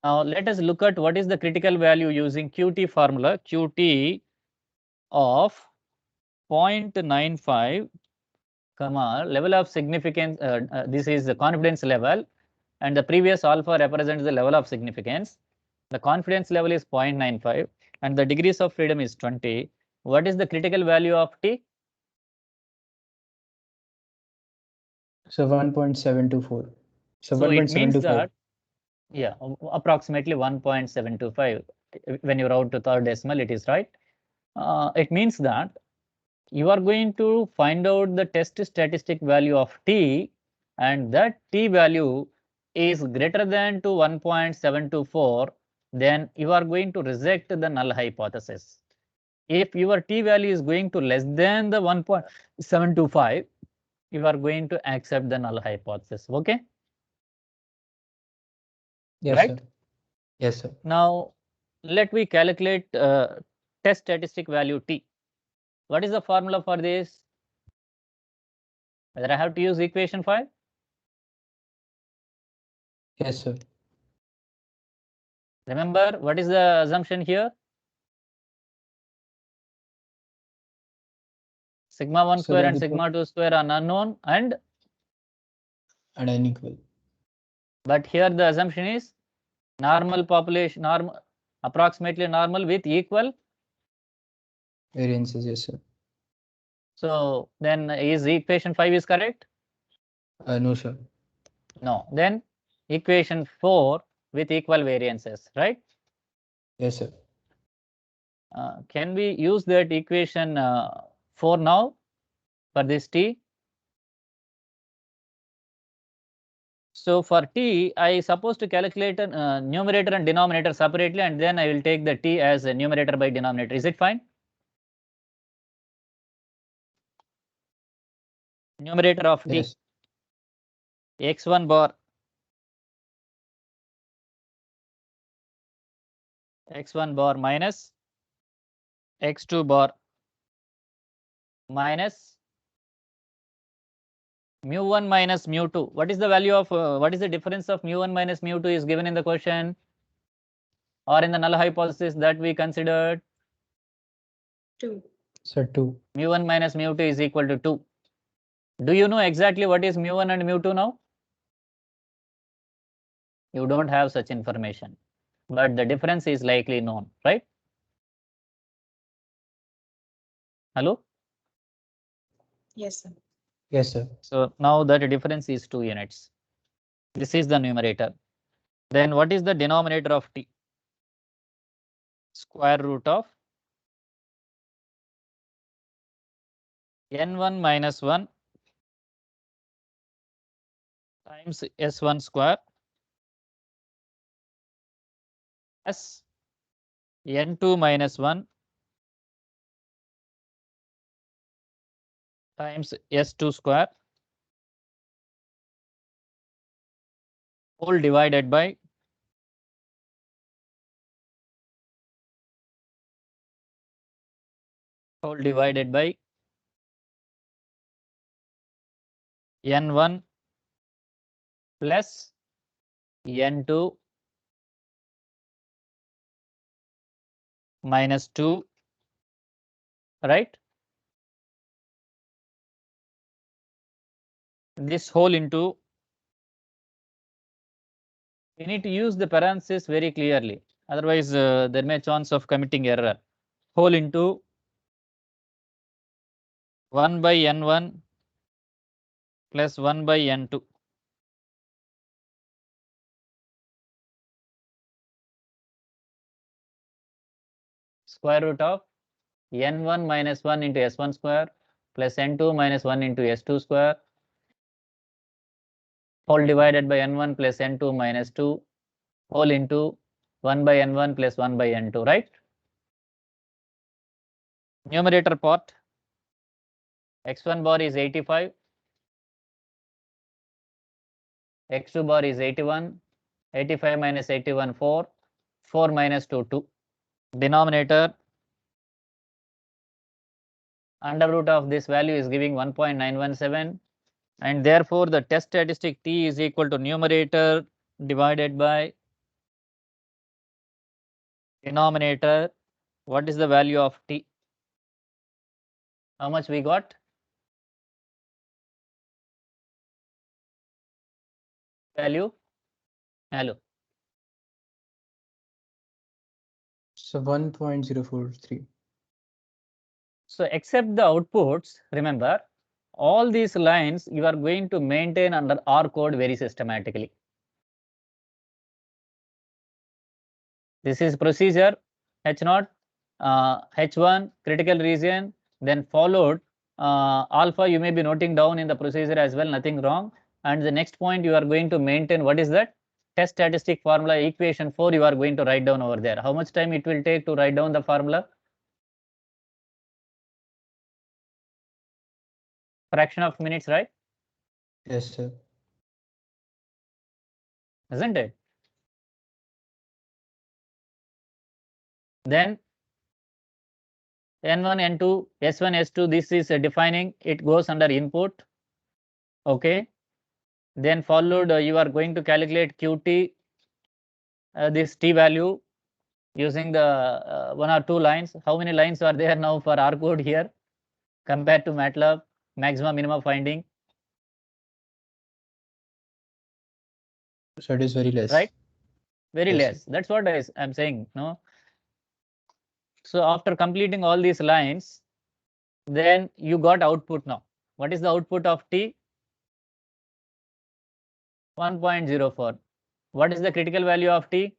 Now let us look at what is the critical value using QT formula. QT of 0.95, comma, level of significance, this is the confidence level, and the previous alpha represents the level of significance. The confidence level is 0.95 and the degrees of freedom is 20. What is the critical value of T? So 1.724. So it means that, yeah, approximately 1.725. When you round to third decimal, it is right. It means that you are going to find out the test statistic value of T, and that T value is greater than to 1.724, then you are going to reject the null hypothesis. If your T value is going to less than the 1.725, you are going to accept the null hypothesis. Okay? Yes, right? sir. Yes, sir. Now, let me calculate test statistic value T. What is the formula for this? Whether I have to use equation 5? Yes, sir. Remember, what is the assumption here? Sigma 1 So square that and the sigma 2 square are unknown and unequal. but here the assumption is normal population, approximately normal with equal Variances, yes, sir. So then is equation 5 is correct? No, sir. No. Then equation 4 with equal variances, right? Yes, sir. Can we use that equation 4 now for this T? So for T, I supposed to calculate a numerator and denominator separately, and then I will take the T as a numerator by denominator. Is it fine? Numerator of T. Yes. X1 bar. X1 bar minus X2 bar minus mu1 minus mu2. What is the value of, what is the difference of mu1 minus mu2 is given in the question or in the null hypothesis that we considered? 2. Sir, 2. Mu1 minus mu2 is equal to 2. Do you know exactly what is mu1 and mu2 now? You don't have such information, but the difference is likely known, right? Hello? Yes, sir. Yes, sir. So now that difference is 2 units. This is the numerator. Then what is the denominator of T? Square root of n1 minus 1 times s1 square plus n2 minus 1 times s2 square whole divided by n1 plus n2 minus 2, right? This whole into, we need to use the parenthesis very clearly. Otherwise, there may chance of committing error. Whole into 1 by n1 plus 1 by n2. Square root of n1 minus 1 into s1 square plus n2 minus 1 into s2 square whole divided by n1 plus n2 minus 2 whole into 1 by n1 plus 1 by n2, right? Numerator part, x1 bar is 85, x2 bar is 81, 85 minus 81, 4, 4 minus 2, 2. Denominator, under root of this value is giving 1.917, and therefore the test statistic T is equal to numerator divided by denominator. What is the value of T? How much we got? Value? Hello. So 1.043. So except the outputs, remember, all these lines you are going to maintain under R code very systematically. This is procedure H0, H1, critical region, then followed alpha you may be noting down in the procedure as well, nothing wrong. And the next point you are going to maintain, what is that? Test statistic formula equation 4 you are going to write down over there. How much time it will take to write down the formula? Fraction of minutes, right? Yes, sir. Isn't it? Then N1, N2, S1, S2, this is defining, it goes under input. Okay. Then followed, you are going to calculate QT, this T value using the 1 or 2 lines. How many lines are there now for R code here compared to MATLAB, maximum minimum finding? So it is very less. Right? Very Yes, less. That's what I'm saying. No. So after completing all these lines, then you got output now. What is the output of T? 1.04. What is the critical value of T?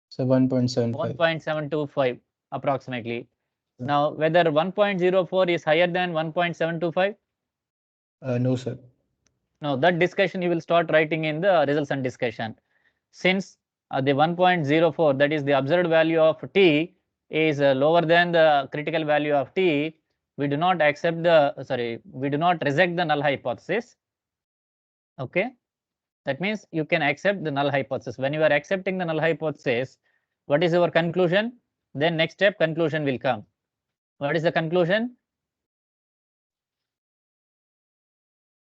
So 1.75. 1.725 approximately. Now, whether 1.04 is higher than 1.725? No, sir. No, that discussion you will start writing in the results and discussion. Since the 1.04, that is the observed value of T, is lower than the critical value of T, we do not accept the, we do not reject the null hypothesis. Okay. That means you can accept the null hypothesis. When you are accepting the null hypothesis, what is your conclusion? Then next step, conclusion will come. What is the conclusion?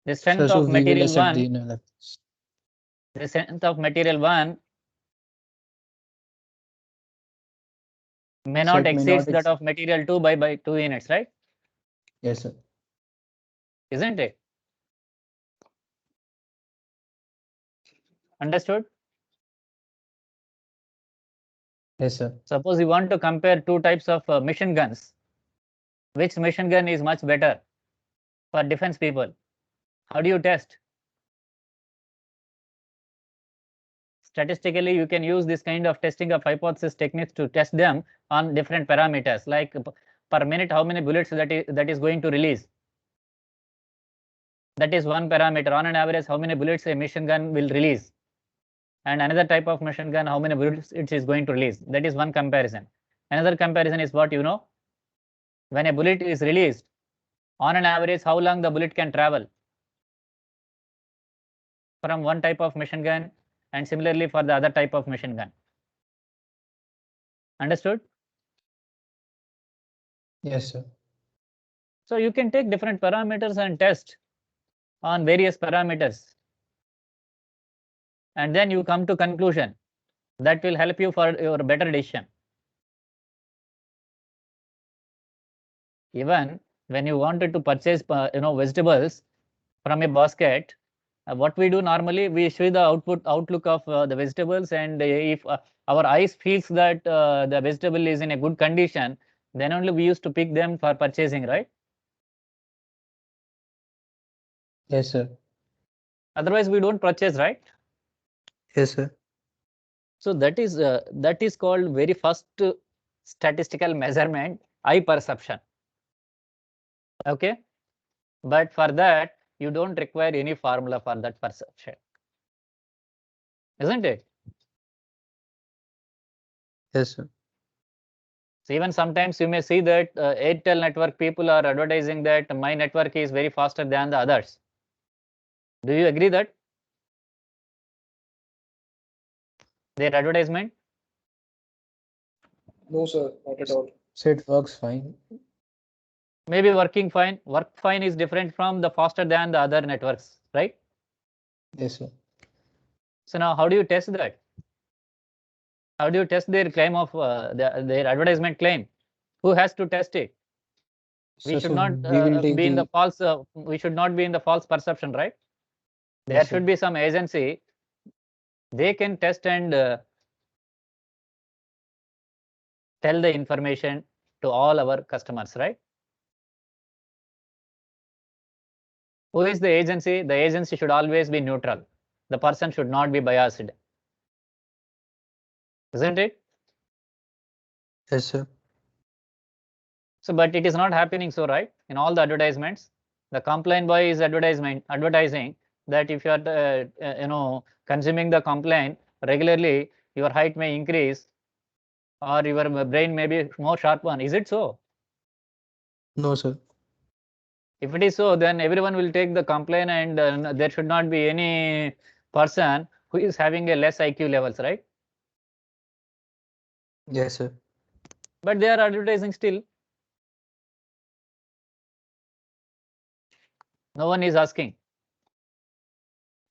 The strength So of we will material accept 1, the null hypothesis. the strength of material 1 may So not it may exceed not that of material 2 by 2 units, right? Yes, sir. Isn't it? Understood? Yes, sir. Suppose you want to compare 2 types of machine guns. Which machine gun is much better for defense people? How do you test? Statistically, you can use this kind of testing of hypothesis techniques to test them on different parameters, like per minute, how many bullets that is going to release. That is one parameter. On an average, how many bullets a machine gun will release. And another type of machine gun, how many bullets it is going to release. That is one comparison. Another comparison is what you know. When a bullet is released, on an average, how long the bullet can travel from one type of machine gun, and similarly for the other type of machine gun. Understood? Yes, sir. So you can take different parameters and test on various parameters. And then you come to conclusion. That will help you for your better decision. Even when you wanted to purchase vegetables from a basket, what we do normally, we show the outlook of the vegetables, and if our eyes feels that the vegetable is in a good condition, then only we used to pick them for purchasing, right? Yes, sir. Otherwise we don't purchase, right? Yes, sir. So that is called very first statistical measurement, eye perception. Okay, but for that you don't require any formula for that perception, isn't it? Yes, sir. So even sometimes you may see that Airtel network people are advertising that my network is very faster than the others. Do you agree that their advertisement? No, sir, not at all. So it works fine. Maybe working fine. Work fine is different from the faster than the other networks, right? Yes, sir. So now how do you test that? How do you test their claim of their advertisement claim? Who has to test it? We Sir, should so not we will take be in the- the false. We should not be in the false perception, right? There Yes, sir. should be some agency. They can test and tell the information to all our customers, right? Who is the agency? The agency should always be neutral. The person should not be biased. Isn't it? Yes, sir. So, but it is not happening so, right? In all the advertisements, the complaint boy is advertising that if you are, consuming the complaint regularly, your height may increase or your brain may be more sharp one. Is it so? No, sir. If it is so, then everyone will take the complaint and there should not be any person who is having a less IQ levels, right? Yes, sir. But they are advertising still. No one is asking.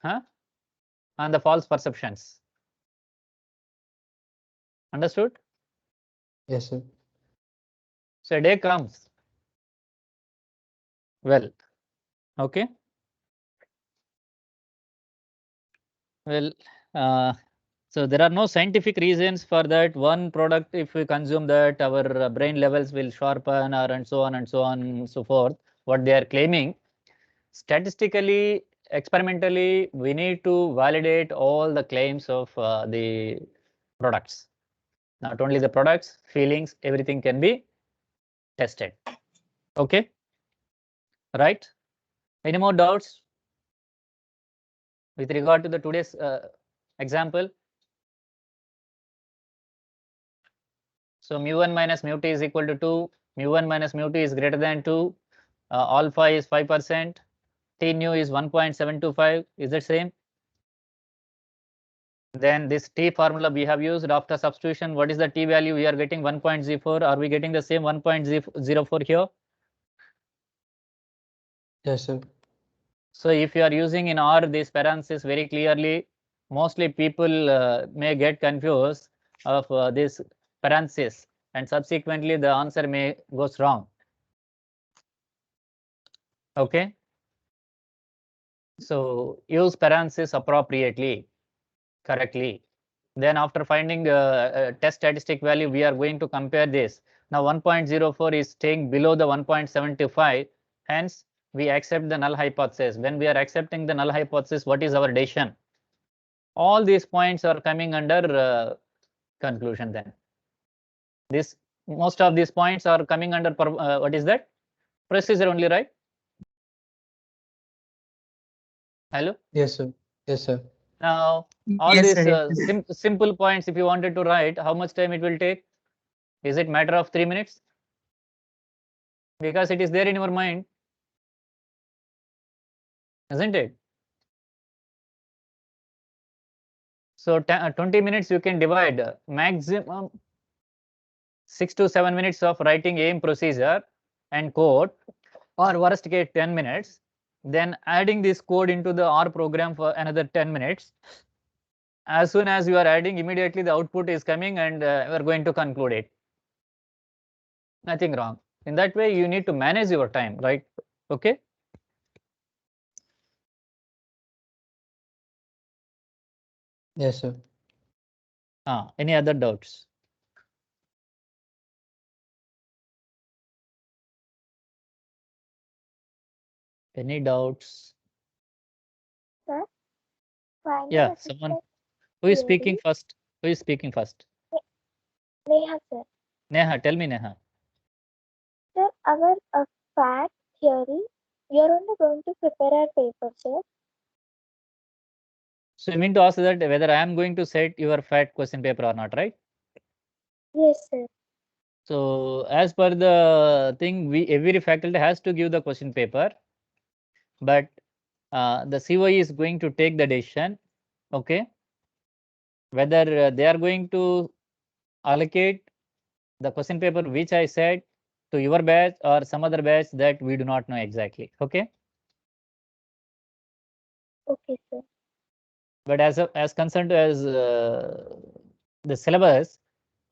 Huh? On the false perceptions. Understood? Yes, sir. So a day comes. Well, okay. Well, so there are no scientific reasons for that. One product, if we consume that, our brain levels will sharpen, or and so on and so on and so forth. What they are claiming, statistically, experimentally, we need to validate all the claims of the products. Not only the products, feelings, everything can be tested. Okay, right? Any more doubts with regard to the today's example? So mu1 minus mu2 is equal to 2, mu1 minus mu2 is greater than 2, alpha is 5%, t nu is 1.725, is it same? Then this t formula we have used after substitution, what is the t value? We are getting 1.04. Are we getting the same 1.04 here? Yes, sir. So if you are using in R this parenthesis very clearly, mostly people may get confused of this parenthesis and subsequently the answer may goes wrong. Okay. So use parenthesis appropriately, correctly. Then after finding test statistic value, we are going to compare this. Now 1.04 is staying below the 1.75. Hence, we accept the null hypothesis. When we are accepting the null hypothesis, what is our decision? All these points are coming under conclusion then. Most of these points are coming under what is that? Procedure only, right? Hello? Yes, sir. Yes, sir. Now, all Yes, these sir. simple points, if you wanted to write, how much time it will take? Is it matter of 3 minutes? Because it is there in your mind, isn't it? So 20 minutes you can divide, maximum 6 to 7 minutes of writing aim procedure and code, or worst case 10 minutes. Then adding this code into the R program for another 10 minutes. As soon as you are adding, immediately the output is coming and we are going to conclude it. Nothing wrong. In that way, you need to manage your time, right? Okay. Yes, sir. Any other doubts? Any doubts? Sir, final Yeah, someone assessment who is theory. speaking first? Who is speaking first? Neha, sir. Neha, tell me, Neha. Sir, our FAT theory, we are only going to prepare our paper, sir. So you mean to ask that whether I am going to set your FAT question paper or not, right? Yes, sir. So as per the thing, every faculty has to give the question paper, but the COE is going to take the decision. Okay, whether they are going to allocate the question paper which I said to your batch or some other batch, that we do not know exactly. Okay. Okay, sir. But as concerned as the syllabus,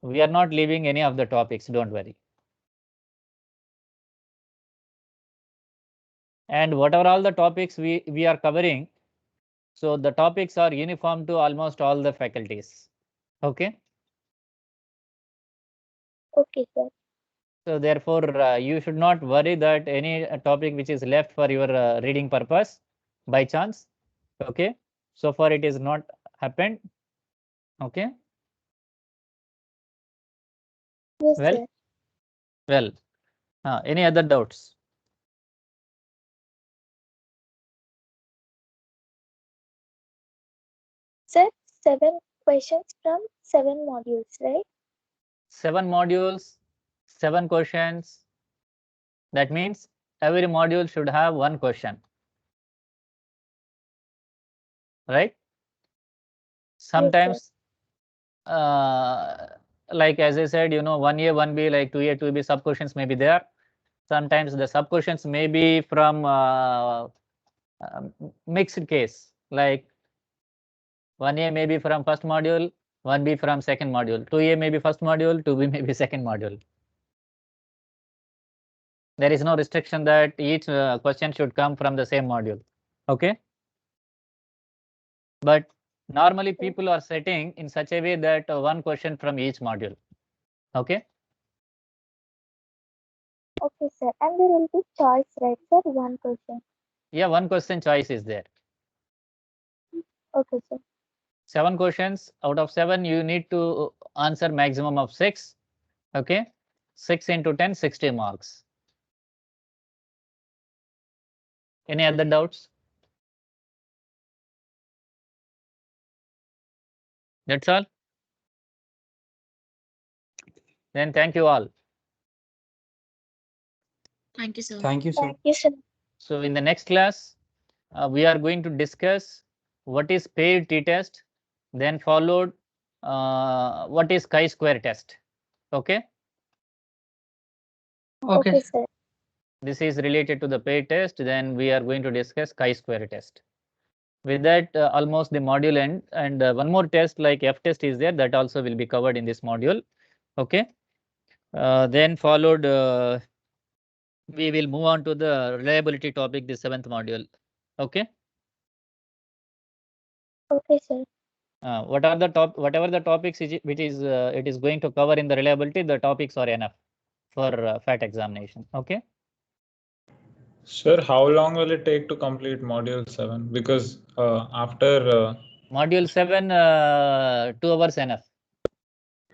we are not leaving any of the topics. Don't worry. And whatever all the topics we are covering, so the topics are uniform to almost all the faculties. Okay. Okay, sir. So therefore, you should not worry that any topic which is left for your reading purpose by chance. Okay. So far it is not happened. Okay. Yes, Well, sir. well. Any other doubts? Sir, 7 questions from 7 modules, right? 7 modules, 7 questions. That means every module should have 1 question. Right? Sometimes, like as I said, 1A, 1B, like 2A, 2B sub questions may be there. Sometimes the sub questions may be from mixed case, like 1A may be from first module, 1B from second module, 2A may be first module, 2B may be second module. There is no restriction that each question should come from the same module. Okay. But normally people are setting in such a way that 1 question from each module. Okay. Okay, sir. And there will be choice, right, sir? 1 question. Yeah, 1 question choice is there. Okay, sir. 7 questions. Out of 7, you need to answer maximum of 6. Okay. 6 into 10, 60 marks. Any other doubts? That's all. Then thank you all. Thank you, sir. Thank you, sir. Thank you, sir. So in the next class, we are going to discuss what is paired t-test, then followed what is chi-square test. Okay. Okay, sir. This is related to the paired test. Then we are going to discuss chi-square test. With that, almost the module end, and one more test like F-test is there, that also will be covered in this module. Okay. Then followed, we will move on to the reliability topic, the 7th module. Okay. Okay, sir. Whatever the topics which is it is going to cover in the reliability, the topics are enough for FAT examination. Okay. Sir, how long will it take to complete module 7? Because after module 7, 2 hours enough.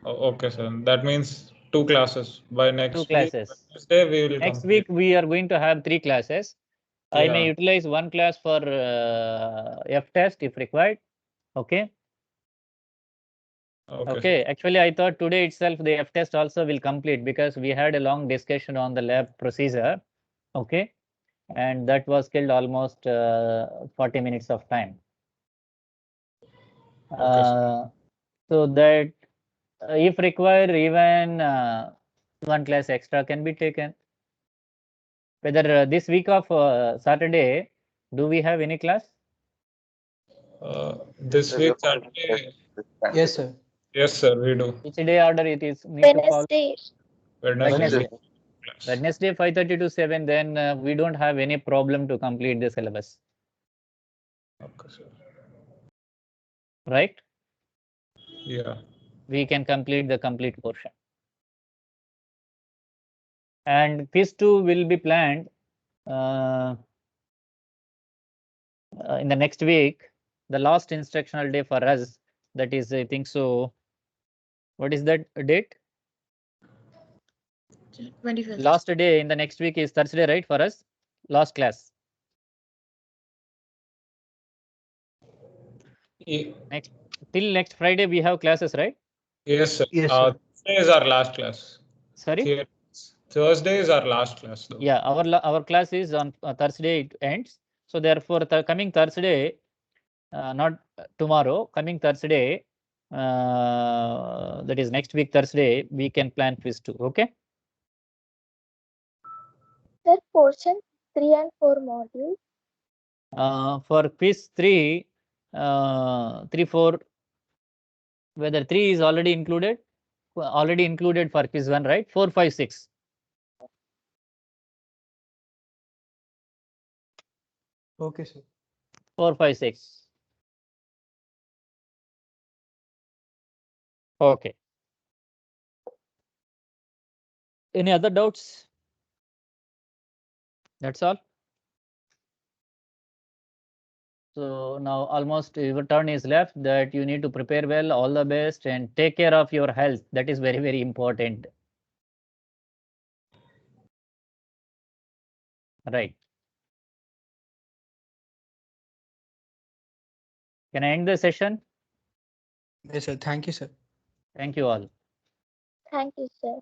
Okay, sir. That means 2 classes by next 2 week. classes. Wednesday we will Next complete. week we are going to have 3 classes. I may Yeah. utilize 1 class for F-test if required. Okay. Okay. Actually, I thought today itself the F-test also will complete because we had a long discussion on the lab procedure. Okay. And that was killed almost 40 minutes of time. So that if required, even 1 class extra can be taken. Whether this week of Saturday, do we have any class? This week Saturday. Yes, sir. Yes, sir, we do. Which day order it is? Need to follow? Wednesday. Wednesday 5:30 to 7. Then we don't have any problem to complete the syllabus. Okay, sir. Right? Yeah. We can complete the complete portion. And quiz 2 will be planned in the next week. The last instructional day for us, that is, I think so. What is that date? 25th. Last day in the next week is Thursday, right, for us? Last class. Till next Friday we have classes, right? Yes, sir. Yes, sir. Thursday is our last class. Sorry? Thursday is our last class, though. Yeah, our class is on Thursday, it ends. So therefore, coming Thursday, not tomorrow, coming Thursday, that is next week Thursday, we can plan quiz 2. Okay. Sir, portion 3 and 4 modules. For quiz 3, 3, 4, whether 3 is already included for quiz 1, right? 4, 5, 6. Okay, sir. 4, 5, 6. Okay. Any other doubts? That's all. So now almost your turn is left, that you need to prepare well, all the best, and take care of your health. That is very, very important. Right. Can I end the session? Yes, sir. Thank you, sir. Thank you all. Thank you, sir.